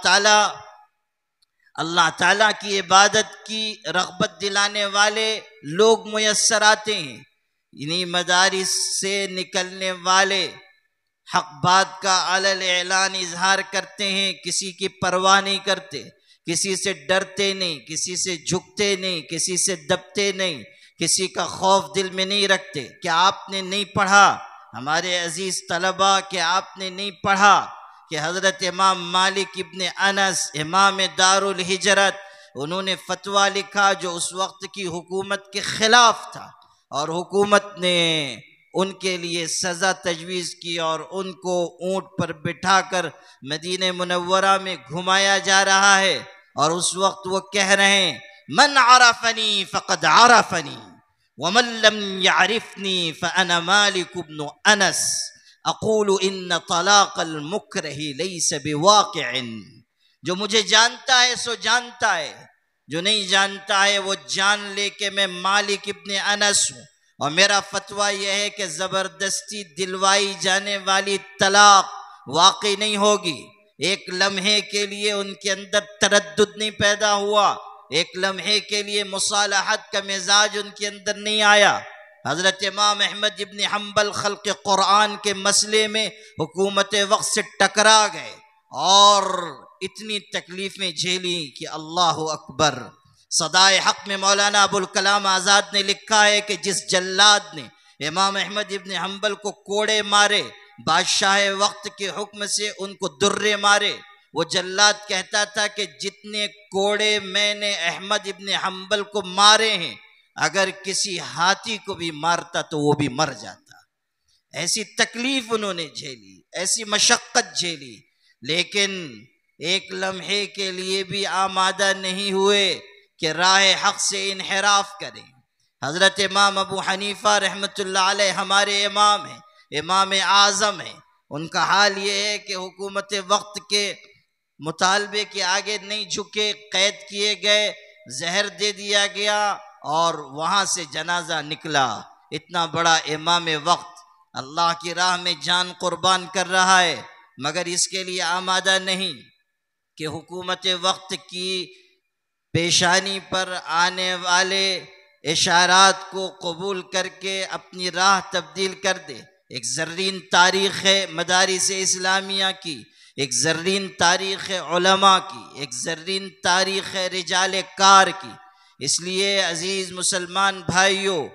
تعالیٰ کی عبادت کی رغبت دلانے والے لوگ میسر آتے ہیں۔ انہی مدارس سے نکلنے والے حق بات کا علی اعلان اظہار کرتے ہیں، کسی کی پرواہ نہیں کرتے، کسی سے ڈرتے نہیں، کسی سے جھکتے نہیں، کسی سے دبتے نہیں، کسی کا خوف دل میں نہیں رکھتے۔ کیا آپ نے نہیں پڑھا ہمارے عزیز طلبہ، کہ آپ نے نہیں پڑھا کہ حضرت امام مالک ابن انس امام دار الہجرت، انہوں نے فتویٰ لکھا جو اس وقت کی حکومت کے خلاف تھا، اور حکومت نے ان کے لیے سزا تجویز کی اور ان کو اونٹ پر بٹھا کر مدینہ منورہ میں گھمایا جا رہا ہے، اور اس وقت وہ کہہ رہے ہیں من عرفنی فقد عرفنی ومن لم يعرفنی فانا مالک ابن انس اقول ان طلاق المکرہ لیس بواقع۔ جو مجھے جانتا ہے سو جانتا ہے، جو نہیں جانتا ہے وہ جان لے کہ میں مالک ابن انس ہوں، اور میرا فتویٰ یہ ہے کہ زبردستی دلوائی جانے والی طلاق واقع نہیں ہوگی۔ ایک لمحے کے لیے ان کے اندر تردد نہیں پیدا ہوا، ایک لمحے کے لیے مصالحت کا مزاج ان کے اندر نہیں آیا۔ حضرت امام احمد ابن حنبل خلق قرآن کے مسئلے میں حکومت وقت سے ٹکرا گئے اور اتنی تکلیفیں جھیلی کہ اللہ اکبر۔ صدائے حق میں مولانا ابوالکلام آزاد نے لکھا ہے کہ جس جلاد نے امام احمد ابن حنبل کو کوڑے مارے، بادشاہ وقت کے حکم سے ان کو درے مارے، وہ جلاد کہتا تھا کہ جتنے کوڑے میں نے احمد ابن حنبل کو مارے ہیں، اگر کسی ہاتھی کو بھی مارتا تو وہ بھی مر جاتا۔ ایسی تکلیف انہوں نے جھیلی، ایسی مشقت جھیلی، لیکن ایک لمحے کے لیے بھی آمادہ نہیں ہوئے کہ راہ حق سے انحراف کریں۔ حضرت امام ابو حنیفہ رحمۃ اللہ علیہ ہمارے امام ہیں، امام اعظم ہیں، ان کا حال یہ ہے کہ حکومت وقت کے مطالبے کے آگے نہیں جھکے، قید کیے گئے، زہر دے دیا گیا اور وہاں سے جنازہ نکلا۔ اتنا بڑا امام وقت اللہ کی راہ میں جان قربان کر رہا ہے، مگر اس کے لیے آمادہ نہیں کہ حکومت وقت کی پیشانی پر آنے والے اشارات کو قبول کر کے اپنی راہ تبدیل کر دے۔ ایک زرین تاریخ ہے مدارس اسلامیہ کی، ایک زرین تاریخ ہے علماء کی، ایک زرین تاریخ ہے رجال کار کی۔ اس لیے عزیز مسلمان بھائیوں،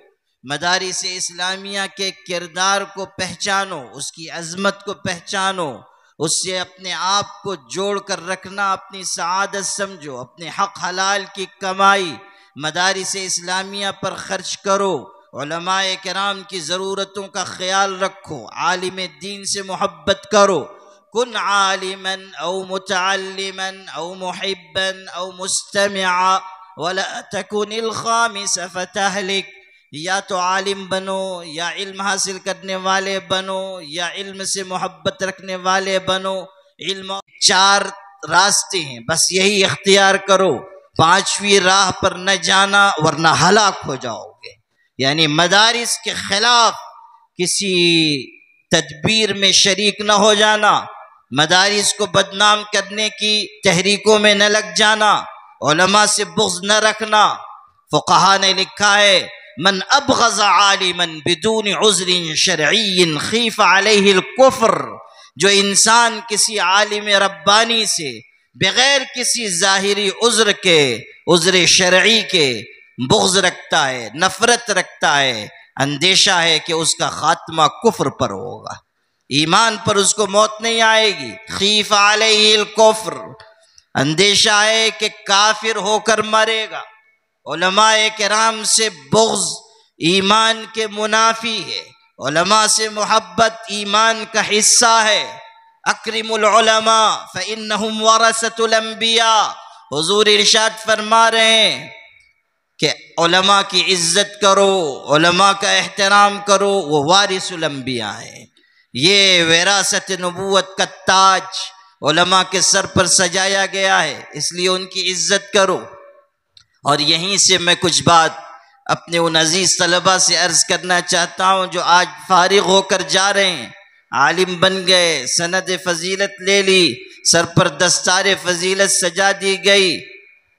مدارس اسلامیہ کے کردار کو پہچانو، اس کی عظمت کو پہچانو، اس سے اپنے آپ کو جوڑ کر رکھنا اپنی سعادت سمجھو، اپنے حق حلال کی کمائی مدارس اسلامیہ پر خرچ کرو، علماء کرام کی ضرورتوں کا خیال رکھو، عالم دین سے محبت کرو۔ کن عالما او متعلما او محبا او مستمعا ولا تکن الخامس فتہلک۔ یا تو عالم بنو، یا علم حاصل کرنے والے بنو، یا علم سے محبت رکھنے والے بنو۔ علم چار راستے ہیں، بس یہی اختیار کرو، پانچویں راہ پر نہ جانا ورنہ ہلاک ہو جاؤ گے۔ یعنی مدارس کے خلاف کسی تدبیر میں شریک نہ ہو جانا، مدارس کو بدنام کرنے کی تحریکوں میں نہ لگ جانا، علماء سے بغض نہ رکھنا۔ فقہا نے لکھا ہے من ابغض عالما بدون عذر شرعی خیف علیہ الکفر، جو انسان کسی عالم ربانی سے بغیر کسی ظاہری عذر کے، عذر شرعی کے بغض رکھتا ہے، نفرت رکھتا ہے، اندیشہ ہے کہ اس کا خاتمہ کفر پر ہوگا، ایمان پر اس کو موت نہیں آئے گی۔ خیف علیہ الکفر، اندیشہ ہے کہ کافر ہو کر مرے گا۔ علماء کرام سے بغض ایمان کے منافی ہے، علماء سے محبت ایمان کا حصہ ہے۔ اکرم العلماء فإنہم ورثۃ الانبیاء، حضور ارشاد فرما رہے ہیں کہ علماء کی عزت کرو، علماء کا احترام کرو، وہ وارث الانبیاء ہیں۔ یہ وراثت نبوت کا تاج علماء کے سر پر سجایا گیا ہے، اس لیے ان کی عزت کرو۔ اور یہیں سے میں کچھ بات اپنے ان عزیز طلبہ سے عرض کرنا چاہتا ہوں جو آج فارغ ہو کر جا رہے ہیں، عالم بن گئے، سند فضیلت لے لی، سر پر دستار فضیلت سجا دی گئی۔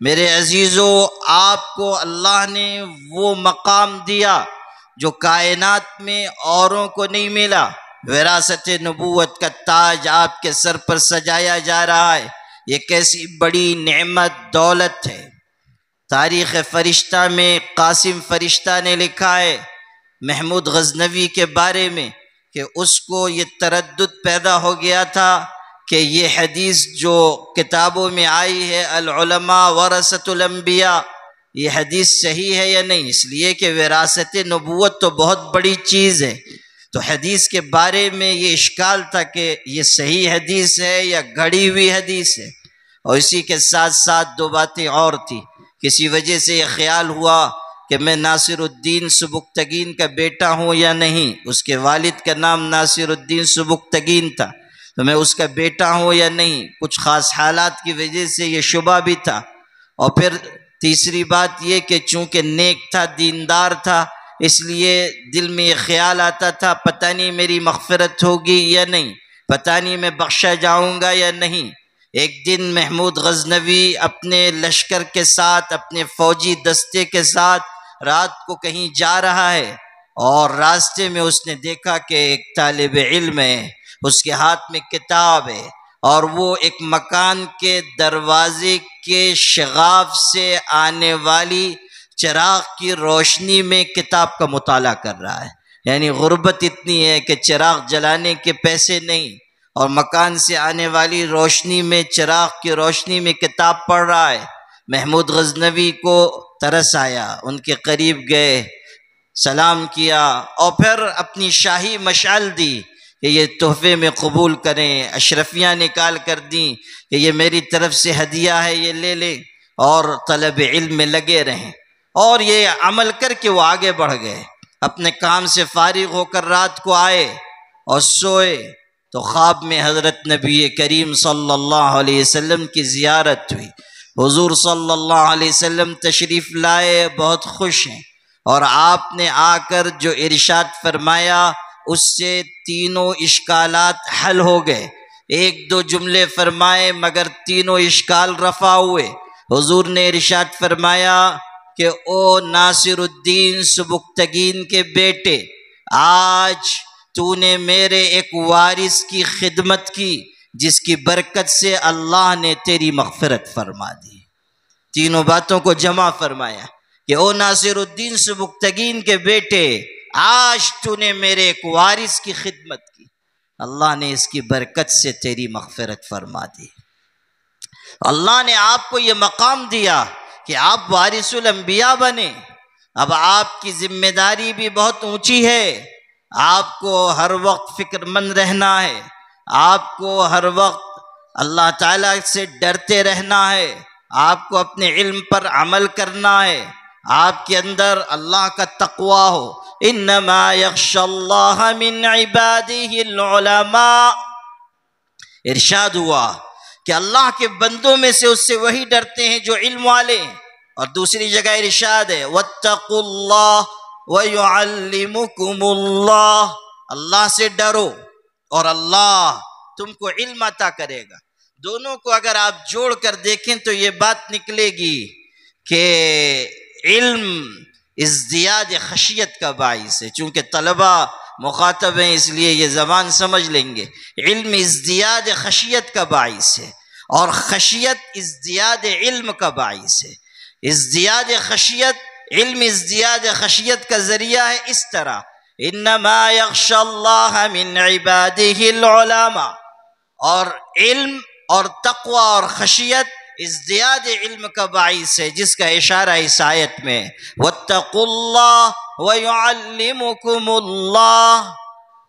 میرے عزیزو، آپ کو اللہ نے وہ مقام دیا جو کائنات میں اوروں کو نہیں ملا، وراثت نبوت کا تاج آپ کے سر پر سجایا جا رہا ہے۔ یہ کیسی بڑی نعمت دولت ہے۔ تاریخ فرشتہ میں قاسم فرشتہ نے لکھا ہے محمود غزنوی کے بارے میں کہ اس کو یہ تردد پیدا ہو گیا تھا کہ یہ حدیث جو کتابوں میں آئی ہے العلماء ورثۃ الانبیاء، یہ حدیث صحیح ہے یا نہیں، اس لیے کہ وراثت نبوت تو بہت بڑی چیز ہے۔ تو حدیث کے بارے میں یہ اشکال تھا کہ یہ صحیح حدیث ہے یا گھڑی ہوئی حدیث ہے۔ اور اسی کے ساتھ ساتھ دو باتیں اور تھی۔ کسی وجہ سے یہ خیال ہوا کہ میں ناصر الدین سبکتگین کا بیٹا ہوں یا نہیں، اس کے والد کا نام ناصر الدین سبکتگین تھا، تو میں اس کا بیٹا ہوں یا نہیں، کچھ خاص حالات کی وجہ سے یہ شبہ بھی تھا۔ اور پھر تیسری بات یہ کہ چونکہ نیک تھا، دیندار تھا، اس لیے دل میں یہ خیال آتا تھا پتہ نہیں میری مغفرت ہوگی یا نہیں۔ پتہ نہیں میں بخشا جاؤں گا یا نہیں۔ ایک دن محمود غزنوی اپنے لشکر کے ساتھ، اپنے فوجی دستے کے ساتھ رات کو کہیں جا رہا ہے، اور راستے میں اس نے دیکھا کہ ایک طالب علم ہے، اس کے ہاتھ میں کتاب ہے، اور وہ ایک مکان کے دروازے کے شگاف سے آنے والی چراغ کی روشنی میں کتاب کا مطالعہ کر رہا ہے۔ یعنی غربت اتنی ہے کہ چراغ جلانے کے پیسے نہیں، اور مکان سے آنے والی روشنی میں، چراغ کی روشنی میں کتاب پڑھ رہا ہے۔ محمود غزنوی کو ترس آیا، ان کے قریب گئے، سلام کیا، اور پھر اپنی شاہی مشعل دی کہ یہ تحفے میں قبول کریں، اشرفیاں نکال کر دیں کہ یہ میری طرف سے ہدیہ ہے، یہ لے لیں، اور طلب علم میں لگے رہیں۔ اور یہ عمل کر کے وہ آگے بڑھ گئے، اپنے کام سے فارغ ہو کر رات کو آئے اور سوئے تو خواب میں حضرت نبی کریم صلی اللہ علیہ وسلم کی زیارت ہوئی۔ حضور صلی اللہ علیہ وسلم تشریف لائے، بہت خوش ہیں، اور آپ نے آ کر جو ارشاد فرمایا اس سے تینوں اشکالات حل ہو گئے۔ ایک دو جملے فرمائے مگر تینوں اشکال رفع ہوئے۔ حضور نے ارشاد فرمایا کہ او ناصر الدین سبکتگین کے بیٹے، آج تو نے میرے ایک وارث کی خدمت کی جس کی برکت سے اللہ نے تیری مغفرت فرما دی۔ تینوں باتوں کو جمع فرمایا کہ او ناصر الدین سبکتگین کے بیٹے، آج تو نے میرے ایک وارث کی خدمت کی، اللہ نے اس کی برکت سے تیری مغفرت فرما دی۔ اللہ نے آپ کو یہ مقام دیا کہ آپ وارث الانبیاء بنے۔ اب آپ کی ذمہ داری بھی بہت اونچی ہے، آپ کو ہر وقت فکر مند رہنا ہے، آپ کو ہر وقت اللہ تعالیٰ سے ڈرتے رہنا ہے، آپ کو اپنے علم پر عمل کرنا ہے، آپ کے اندر اللہ کا تقوی ہو۔ انما یخشی اللہ من عبادہ العلماء، ارشاد ہوا کہ اللہ کے بندوں میں سے اس سے وہی ڈرتے ہیں جو علم والے ہیں۔ اور دوسری جگہ ارشاد ہے واتقوا اللہ ویعلمکم اللہ، اللہ سے ڈرو اور اللہ تم کو علم عطا کرے گا۔ دونوں کو اگر آپ جوڑ کر دیکھیں تو یہ بات نکلے گی کہ علم ازدیاد خشیت کا باعث ہے۔ چونکہ طلبہ مخاطب ہیں اس لیے یہ زبان سمجھ لیں گے۔ علم ازدیاد خشیت کا باعث ہے، اور خشیت ازدیاد علم کا باعث ہے۔ ازدیاد خشیت، علم ازدیاد خشیت کا ذریعہ ہے اس طرح، انما یخشی اللہ من عبادہ العلماء، اور علم اور تقوی اور خشیت ازدیاد علم کا باعث ہے، جس کا اشارہ اس آیت میں واتقوا اللہ ویعلمکم اللہ۔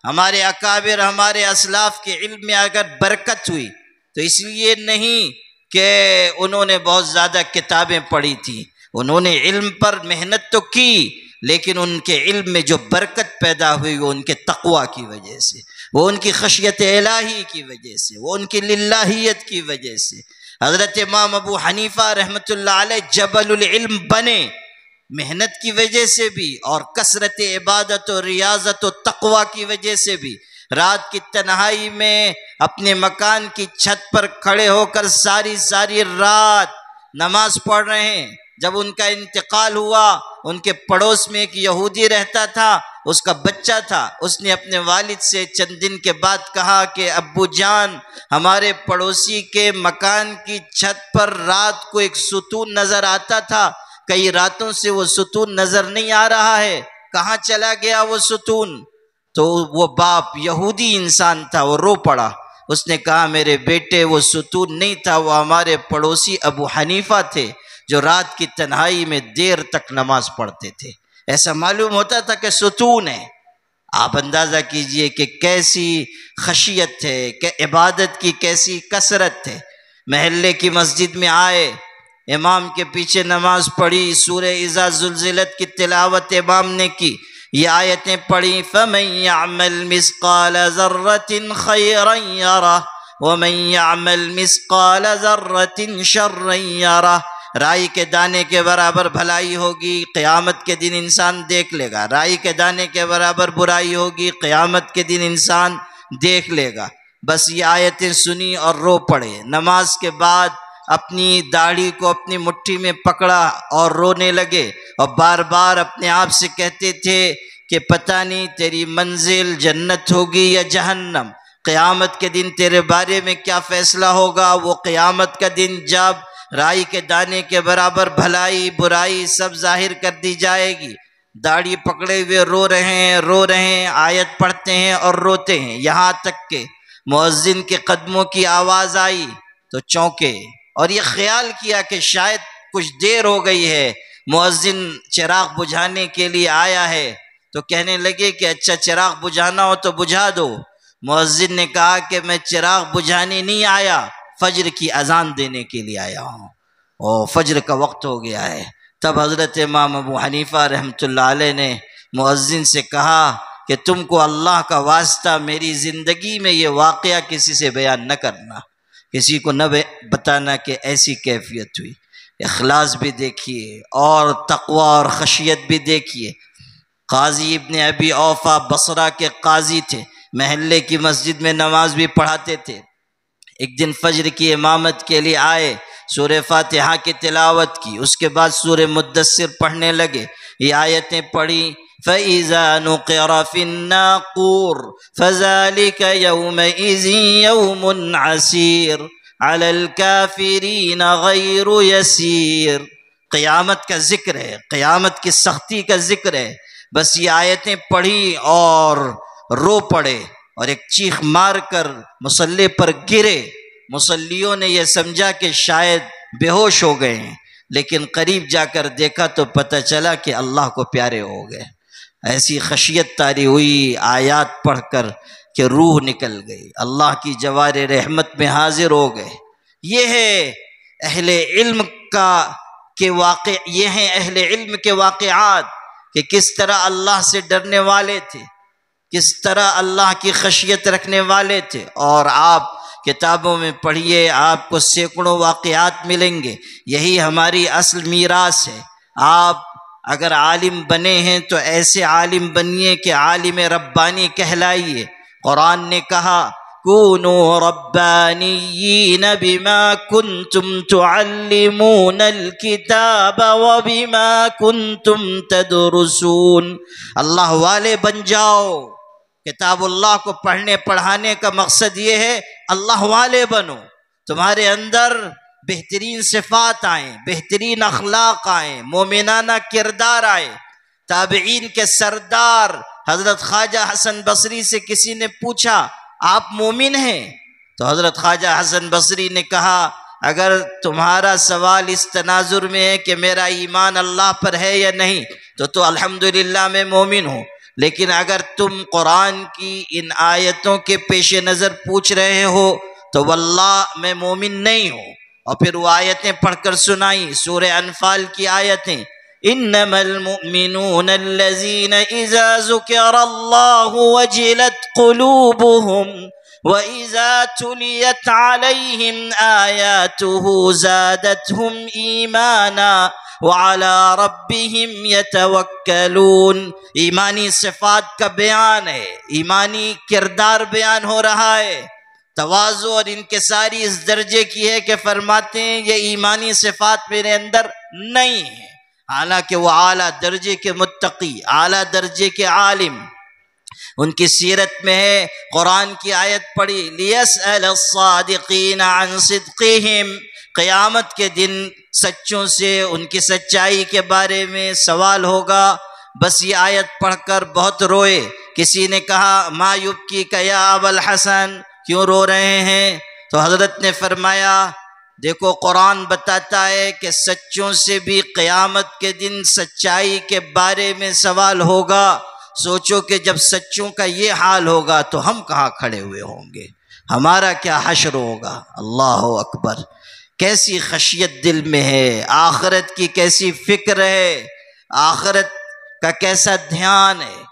ہمارے اکابر، ہمارے اسلاف کے علم میں اگر برکت ہوئی تو اس لیے نہیں کہ انہوں نے بہت زیادہ کتابیں پڑھی تھیں، انہوں نے علم پر محنت تو کی، لیکن ان کے علم میں جو برکت پیدا ہوئی وہ ان کے تقوی کی وجہ سے، وہ ان کی خشیت الہی کی وجہ سے، وہ ان کی للہیت کی وجہ سے۔ حضرت امام ابو حنیفہ رحمۃ اللہ علیہ جبل العلم بنے، محنت کی وجہ سے بھی اور کثرت عبادت و ریاضت و تقوی کی وجہ سے بھی۔ رات کی تنہائی میں اپنے مکان کی چھت پر کھڑے ہو کر ساری رات نماز پڑھ رہے ہیں۔ جب ان کا انتقال ہوا، ان کے پڑوس میں ایک یہودی رہتا تھا، اس کا بچہ تھا، اس نے اپنے والد سے چند دن کے بعد کہا کہ ابو جان، ہمارے پڑوسی کے مکان کی چھت پر رات کو ایک ستون نظر آتا تھا، کئی راتوں سے وہ ستون نظر نہیں آ رہا ہے، کہاں چلا گیا وہ ستون؟ تو وہ باپ یہودی انسان تھا، وہ رو پڑا، اس نے کہا میرے بیٹے وہ ستون نہیں تھا، وہ ہمارے پڑوسی ابو حنیفہ تھے جو رات کی تنہائی میں دیر تک نماز پڑھتے تھے۔ ایسا معلوم ہوتا تھا کہ ستون ہے۔ آپ اندازہ کیجئے کہ کیسی خشیت ہے، کہ عبادت کی کیسی کثرت ہے۔ محلے کی مسجد میں آئے، امام کے پیچھے نماز پڑھی، سورہ اذا زلزلت کی تلاوت امام نے کی، یہ آیتیں پڑھی فَمَن يَعْمَلْ مِثْقَالَ ذَرَّةٍ خَيْرًا يَرَهُ وَمَن يَعْمَلْ مِثْقَالَ ذَرَّةٍ شَرًّا يَرَهُ۔ رائی کے دانے کے برابر بھلائی ہوگی، قیامت کے دن انسان دیکھ لے گا، رائی کے دانے کے برابر برائی ہوگی، قیامت کے دن انسان دیکھ لے گا۔ بس یہ آیتیں سنی اور رو پڑے۔ نماز کے بعد اپنی داڑھی کو اپنی مٹھی میں پکڑا اور رونے لگے، اور بار بار اپنے آپ سے کہتے تھے کہ پتہ نہیں تیری منزل جنت ہوگی یا جہنم، قیامت کے دن تیرے بارے میں کیا فیصلہ ہوگا۔ وہ قیامت کا دن جب رائی کے دانے کے برابر بھلائی برائی سب ظاہر کر دی جائے گی۔ داڑھی پکڑے ہوئے رو رہے ہیں، آیت پڑھتے ہیں اور روتے ہیں، یہاں تک کہ مؤذن کے قدموں کی آواز آئی تو چونکے اور یہ خیال کیا کہ شاید کچھ دیر ہو گئی ہے، مؤذن چراغ بجھانے کے لیے آیا ہے، تو کہنے لگے کہ اچھا چراغ بجھانا ہو تو بجھا دو۔ مؤذن نے کہا کہ میں چراغ بجھانے نہیں آیا، فجر کی اذان دینے کے لیے آیا ہوں، اور فجر کا وقت ہو گیا ہے۔ تب حضرت امام ابو حنیفہ رحمۃ اللہ علیہ نے مؤذن سے کہا کہ تم کو اللہ کا واسطہ میری زندگی میں یہ واقعہ کسی سے بیان نہ کرنا، کسی کو نہ بتانا کہ ایسی کیفیت ہوئی۔ اخلاص بھی دیکھیے اور تقوی اور خشیت بھی دیکھیے۔ قاضی ابن ابی اوفا بصرہ کے قاضی تھے، محلے کی مسجد میں نماز بھی پڑھاتے تھے۔ ایک دن فجر کی امامت کے لیے آئے، سورہ فاتحہ کی تلاوت کی، اس کے بعد سورہ مدثر پڑھنے لگے۔ یہ آیتیں پڑھی، فَإِذَا نُقِرَ فِي النَّاقُورِ فَذَلِكَ يَوْمَئِذٍ يَوْمٌ عَسِيرٌ عَلَى الْكَافِرِينَ غَيْرُ يَسِيرٌ۔ قیامت کا ذکر ہے، قیامت کی سختی کا ذکر ہے۔ بس یہ آیتیں پڑھی اور رو پڑے اور ایک چیخ مار کر مصلی پر گرے۔ مصلیوں نے یہ سمجھا کہ شاید بے ہوش ہو گئے ہیں، لیکن قریب جا کر دیکھا تو پتہ چلا کہ اللہ کو پیارے ہو گئے۔ ایسی خشیت طاری ہوئی آیات پڑھ کر کہ روح نکل گئی، اللہ کی جوار رحمت میں حاضر ہو گئے۔ یہ ہے اہل علم یہ ہیں اہل علم کے واقعات کہ کس طرح اللہ سے ڈرنے والے تھے، کس طرح اللہ کی خشیت رکھنے والے تھے۔ اور آپ کتابوں میں پڑھیے، آپ کو سینکڑوں واقعات ملیں گے۔ یہی ہماری اصل میراث ہے۔ آپ اگر عالم بنے ہیں تو ایسے عالم بنیے کہ عالم ربانی کہلائیے۔ قرآن نے کہا کونوا ربانیین بما کنتم تعلمون الکتاب وبما کنتم تدرسون۔ اللہ والے بن جاؤ۔ کتاب اللہ کو پڑھنے پڑھانے کا مقصد یہ ہے اللہ والے بنو، تمہارے اندر بہترین صفات آئیں، بہترین اخلاق آئیں، مومنانہ کردار آئے۔ تابعین کے سردار حضرت خواجہ حسن بصری سے کسی نے پوچھا آپ مومن ہیں؟ تو حضرت خواجہ حسن بصری نے کہا اگر تمہارا سوال اس تناظر میں ہے کہ میرا ایمان اللہ پر ہے یا نہیں تو الحمدللہ میں مومن ہوں، لیکن اگر تم قرآن کی ان آیتوں کے پیش نظر پوچھ رہے ہو تو واللہ میں مومن نہیں ہوں۔ اور پھر وہ آیتیں پڑھ کر سنائی، سورہ انفال کی آیتیں، انما المؤمنون الذین اذا ذکر اللہ وجلت قلوبهم وَإِذَا تُلِيَتْ عَلَيْهِمْ آيَاتُهُ زَادَتْهُمْ إِيمَانًا وَعَلَى رَبِّهِمْ يَتَوَكَّلُونَ۔ ایمانی صفات کا بیان ہے، ایمانی کردار بیان ہو رہا ہے۔ تواضع اور انکساری اس درجے کی ہے کہ فرماتے ہیں یہ ایمانی صفات میرے اندر نہیں ہے، حالانکہ وہ اعلیٰ درجے کے متقی، اعلیٰ درجے کے عالم۔ ان کی سیرت میں ہے، قرآن کی آیت پڑھی لِيَسْأَلَ الصَّادِقِينَ عَنْ صِدْقِهِمْ، قیامت کے دن سچوں سے ان کی سچائی کے بارے میں سوال ہوگا۔ بس یہ آیت پڑھ کر بہت روئے۔ کسی نے کہا ما یبکیک یا ابا الحسن، کیوں رو رہے ہیں؟ تو حضرت نے فرمایا دیکھو قرآن بتاتا ہے کہ سچوں سے بھی قیامت کے دن سچائی کے بارے میں سوال ہوگا۔ سوچو کہ جب سچوں کا یہ حال ہوگا تو ہم کہاں کھڑے ہوئے ہوں گے، ہمارا کیا حشر ہوگا۔ اللہ اکبر، کیسی خشیت دل میں ہے، آخرت کی کیسی فکر ہے، آخرت کا کیسا دھیان ہے۔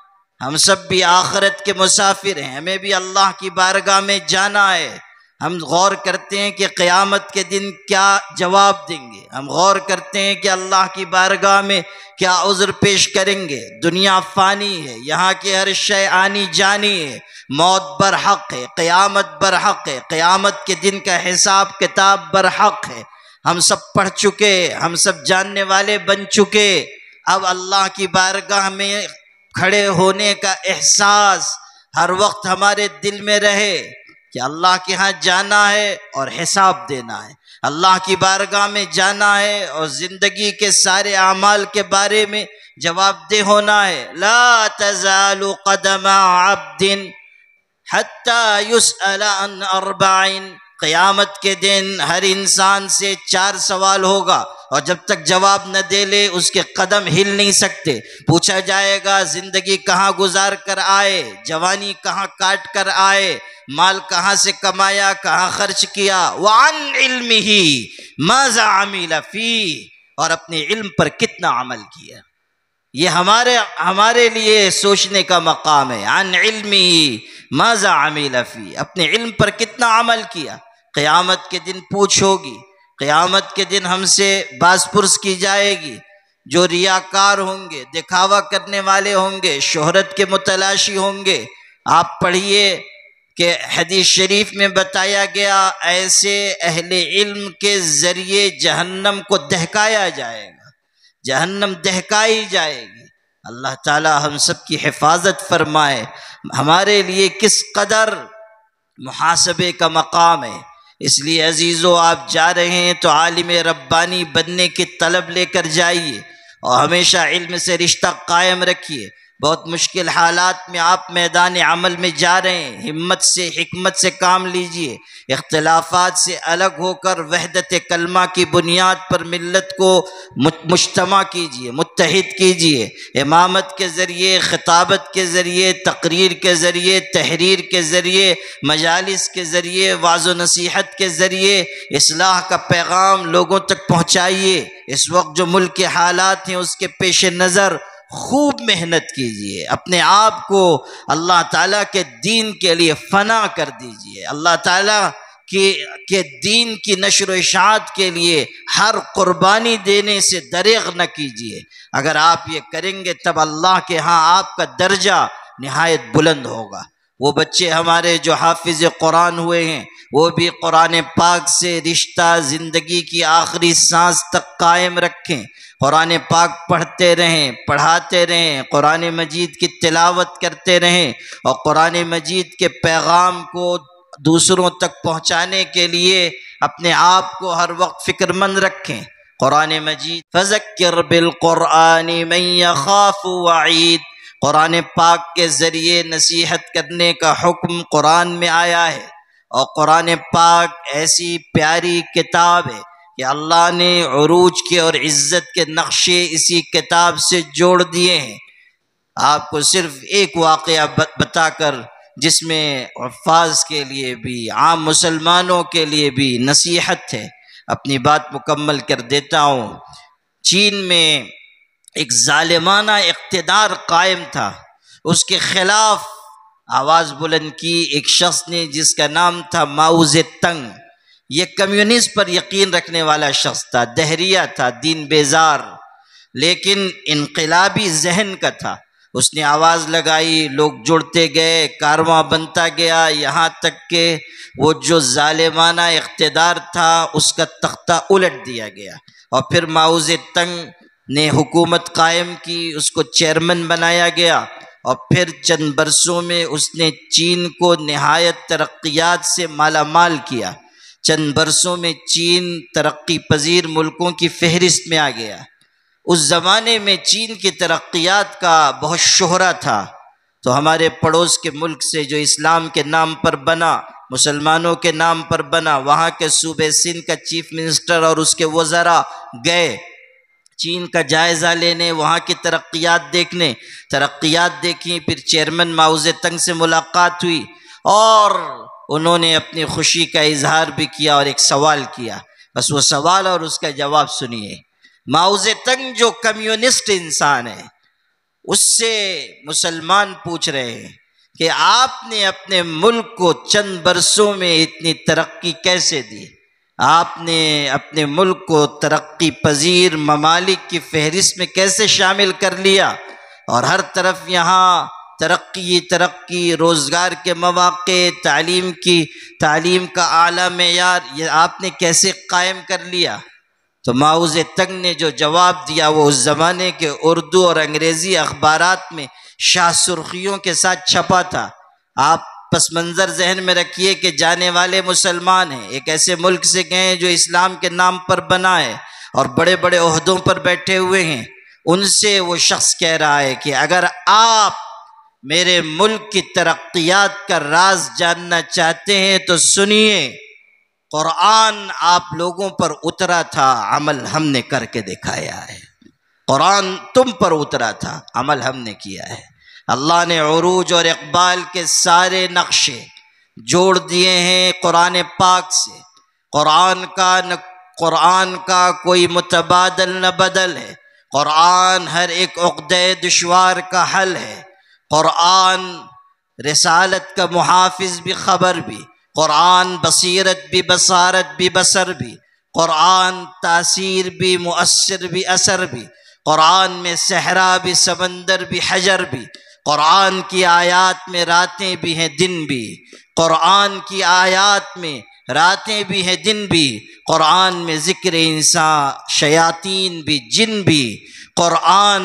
ہم سب بھی آخرت کے مسافر ہیں، ہمیں بھی اللہ کی بارگاہ میں جانا ہے، ہم غور کرتے ہیں کہ قیامت کے دن کیا جواب دیں گے، ہم غور کرتے ہیں کہ اللہ کی بارگاہ میں کیا عذر پیش کریں گے۔ دنیا فانی ہے، یہاں کی ہر شے آنی جانی ہے، موت برحق ہے، قیامت برحق ہے، قیامت کے دن کا حساب کتاب برحق ہے۔ ہم سب پڑھ چکے، ہم سب جاننے والے بن چکے، اب اللہ کی بارگاہ میں کھڑے ہونے کا احساس ہر وقت ہمارے دل میں رہے کہ اللہ کے ہاں جانا ہے اور حساب دینا ہے، اللہ کی بارگاہ میں جانا ہے اور زندگی کے سارے اعمال کے بارے میں جواب دہ ہونا ہے۔ لا تزال قدم عبد حتی یسأل عن اربعین، قیامت کے دن ہر انسان سے 4 سوال ہوگا، اور جب تک جواب نہ دے لے اس کے قدم ہل نہیں سکتے۔ پوچھا جائے گا زندگی کہاں گزار کر آئے، جوانی کہاں کاٹ کر آئے، مال کہاں سے کمایا، کہاں خرچ کیا، وعن علمہ ماذا عمل فیہ، اور اپنے علم پر کتنا عمل کیا۔ یہ ہمارے لیے سوچنے کا مقام ہے۔ عن علمہ ماذا عمل فیہ، اپنے علم پر کتنا عمل کیا۔ قیامت کے دن پوچھ ہوگی، قیامت کے دن ہم سے باز پرس کی جائے گی۔ جو ریاکار ہوں گے، دکھاوا کرنے والے ہوں گے، شہرت کے متلاشی ہوں گے، آپ پڑھیے کہ حدیث شریف میں بتایا گیا ایسے اہل علم کے ذریعے جہنم کو دہکایا جائے گا، جہنم دہکائی جائے گی۔ اللہ تعالی ہم سب کی حفاظت فرمائے۔ ہمارے لیے کس قدر محاسبے کا مقام ہے۔ اس لیے عزیزو، آپ جا رہے ہیں تو عالم ربانی بننے کی طلب لے کر جائیے اور ہمیشہ علم سے رشتہ قائم رکھیے۔ بہت مشکل حالات میں آپ میدان عمل میں جا رہے ہیں، ہمت سے حکمت سے کام لیجئے، اختلافات سے الگ ہو کر وحدت کلمہ کی بنیاد پر ملت کو مجتمع کیجئے، متحد کیجئے۔ امامت کے ذریعے، خطابت کے ذریعے، تقریر کے ذریعے، تحریر کے ذریعے، مجالس کے ذریعے، وعظ و نصیحت کے ذریعے اصلاح کا پیغام لوگوں تک پہنچائیے۔ اس وقت جو ملک کے حالات ہیں اس کے پیش نظر خوب محنت کیجئے، اپنے آپ کو اللہ تعالیٰ کے دین کے لیے فنا کر دیجئے، اللہ تعالیٰ کے دین کی نشر و اشاعت کے لیے ہر قربانی دینے سے دریغ نہ کیجئے۔ اگر آپ یہ کریں گے تب اللہ کے ہاں آپ کا درجہ نہایت بلند ہوگا۔ وہ بچے ہمارے جو حافظ قرآن ہوئے ہیں وہ بھی قرآن پاک سے رشتہ زندگی کی آخری سانس تک قائم رکھیں، قرآن پاک پڑھتے رہیں، پڑھاتے رہیں، قرآن مجید کی تلاوت کرتے رہیں، اور قرآن مجید کے پیغام کو دوسروں تک پہنچانے کے لیے اپنے آپ کو ہر وقت فکر مند رکھیں۔ قرآن مجید فذکر بالقرآن من یخاف وعید، قرآن پاک کے ذریعے نصیحت کرنے کا حکم قرآن میں آیا ہے، اور قرآن پاک ایسی پیاری کتاب ہے کہ اللہ نے عروج کے اور عزت کے نقشے اسی کتاب سے جوڑ دیے ہیں۔ آپ کو صرف ایک واقعہ بتا کر، جس میں حفاظ کے لیے بھی، عام مسلمانوں کے لیے بھی نصیحت ہے، اپنی بات مکمل کر دیتا ہوں۔ چین میں ایک ظالمانہ اقتدار قائم تھا، اس کے خلاف آواز بلند کی ایک شخص نے جس کا نام تھا ماؤ زیدونگ۔ یہ کمیونسٹ پر یقین رکھنے والا شخص تھا، دہریہ تھا، دین بیزار، لیکن انقلابی ذہن کا تھا۔ اس نے آواز لگائی، لوگ جڑتے گئے، کارواں بنتا گیا، یہاں تک کہ وہ جو ظالمانہ اقتدار تھا اس کا تختہ الٹ دیا گیا، اور پھر ماؤ زیدونگ نے حکومت قائم کی، اس کو چیئرمین بنایا گیا، اور پھر چند برسوں میں اس نے چین کو نہایت ترقیات سے مالا مال کیا۔ چند برسوں میں چین ترقی پذیر ملکوں کی فہرست میں آ گیا۔ اس زمانے میں چین کی ترقیات کا بہت شہرہ تھا، تو ہمارے پڑوس کے ملک سے جو اسلام کے نام پر بنا، مسلمانوں کے نام پر بنا، وہاں کے صوبے سندھ کا چیف منسٹر اور اس کے وزراء گئے چین کا جائزہ لینے، وہاں کی ترقیات دیکھنے، ترقیات دیکھی، پھر چیئرمین ماؤ زیدونگ سے ملاقات ہوئی، اور انہوں نے اپنی خوشی کا اظہار بھی کیا اور ایک سوال کیا۔ بس وہ سوال اور اس کا جواب سنیے۔ ماؤ زیدونگ جو کمیونسٹ انسان ہے، اس سے مسلمان پوچھ رہے ہیں کہ آپ نے اپنے ملک کو چند برسوں میں اتنی ترقی کیسے دی؟ آپ نے اپنے ملک کو ترقی پذیر ممالک کی فہرست میں کیسے شامل کر لیا، اور ہر طرف یہاں ترقی ترقی، روزگار کے مواقع، تعلیم کا اعلیٰ معیار، یہ آپ نے کیسے قائم کر لیا؟ تو ماؤ تنگ نے جو جواب دیا وہ اس زمانے کے اردو اور انگریزی اخبارات میں شاہ سرخیوں کے ساتھ چھپا تھا۔ آپ پس منظر ذہن میں رکھیے کہ جانے والے مسلمان ہیں، ایک ایسے ملک سے گئے ہیں جو اسلام کے نام پر بنا ہے اور بڑے بڑے عہدوں پر بیٹھے ہوئے ہیں۔ ان سے وہ شخص کہہ رہا ہے کہ اگر آپ میرے ملک کی ترقیات کا راز جاننا چاہتے ہیں تو سنیے، قرآن آپ لوگوں پر اترا تھا، عمل ہم نے کر کے دکھایا ہے۔ قرآن تم پر اترا تھا، عمل ہم نے کیا ہے۔ اللہ نے عروج اور اقبال کے سارے نقشے جوڑ دیے ہیں قرآن پاک سے۔ قرآن کا کوئی متبادل نہ بدل ہے۔ قرآن ہر ایک عقدہ دشوار کا حل ہے۔ قرآن رسالت کا محافظ بھی، خبر بھی۔ قرآن بصیرت بھی، بصارت بھی، بصر بھی۔ قرآن تاثیر بھی، مؤثر بھی، اثر بھی۔ قرآن میں صحرا بھی، سمندر بھی، حجر بھی۔ قرآن کی آیات میں راتیں بھی ہیں، دن بھی۔ قرآن کی آیات میں راتیں بھی ہیں، دن بھی۔ قرآن میں ذکر انسان، شیاطین بھی، جن بھی۔ قرآن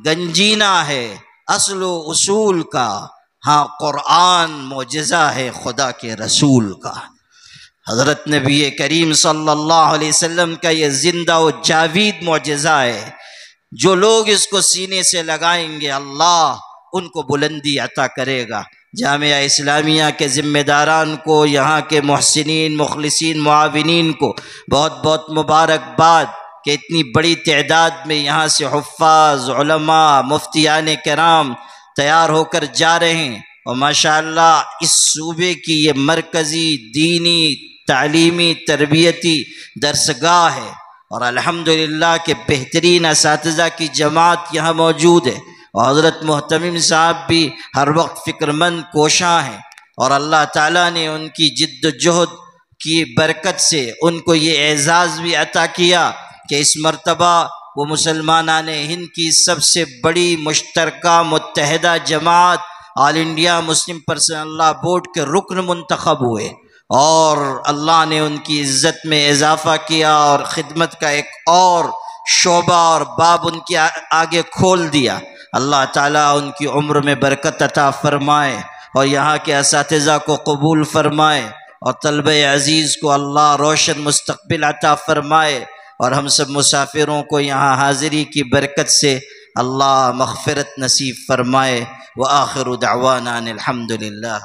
گنجینہ ہے اصل و اصول کا، ہاں قرآن معجزہ ہے خدا کے رسول کا۔ حضرت نبی کریم صلی اللہ علیہ وسلم کا یہ زندہ و جاوید معجزہ ہے۔ جو لوگ اس کو سینے سے لگائیں گے اللہ ان کو بلندی عطا کرے گا۔ جامعہ اسلامیہ کے ذمہ داران کو، یہاں کے محسنین، مخلصین، معاونین کو بہت بہت مبارکباد کہ اتنی بڑی تعداد میں یہاں سے حفاظ، علماء، مفتیان کرام تیار ہو کر جا رہے ہیں، اور ماشاءاللہ اس صوبے کی یہ مرکزی دینی تعلیمی تربیتی درسگاہ ہے، اور الحمدللہ کہ بہترین اساتذہ کی جماعت یہاں موجود ہے، اور حضرت محتمم صاحب بھی ہر وقت فکر مند کوشاں ہیں، اور اللہ تعالیٰ نے ان کی جد و جہد کی برکت سے ان کو یہ اعزاز بھی عطا کیا کہ اس مرتبہ وہ مسلمانان ہند کی سب سے بڑی مشترکہ متحدہ جماعت All India Muslim Personal Law Board کے رکن منتخب ہوئے، اور اللہ نے ان کی عزت میں اضافہ کیا اور خدمت کا ایک اور شعبہ اور باب ان کے آگے کھول دیا۔ اللہ تعالیٰ ان کی عمر میں برکت عطا فرمائے، اور یہاں کے اساتذہ کو قبول فرمائے، اور طلبہ عزیز کو اللہ روشن مستقبل عطا فرمائے، اور ہم سب مسافروں کو یہاں حاضری کی برکت سے اللہ مغفرت نصیب فرمائے۔ وآخر دعوانا الحمد للہ۔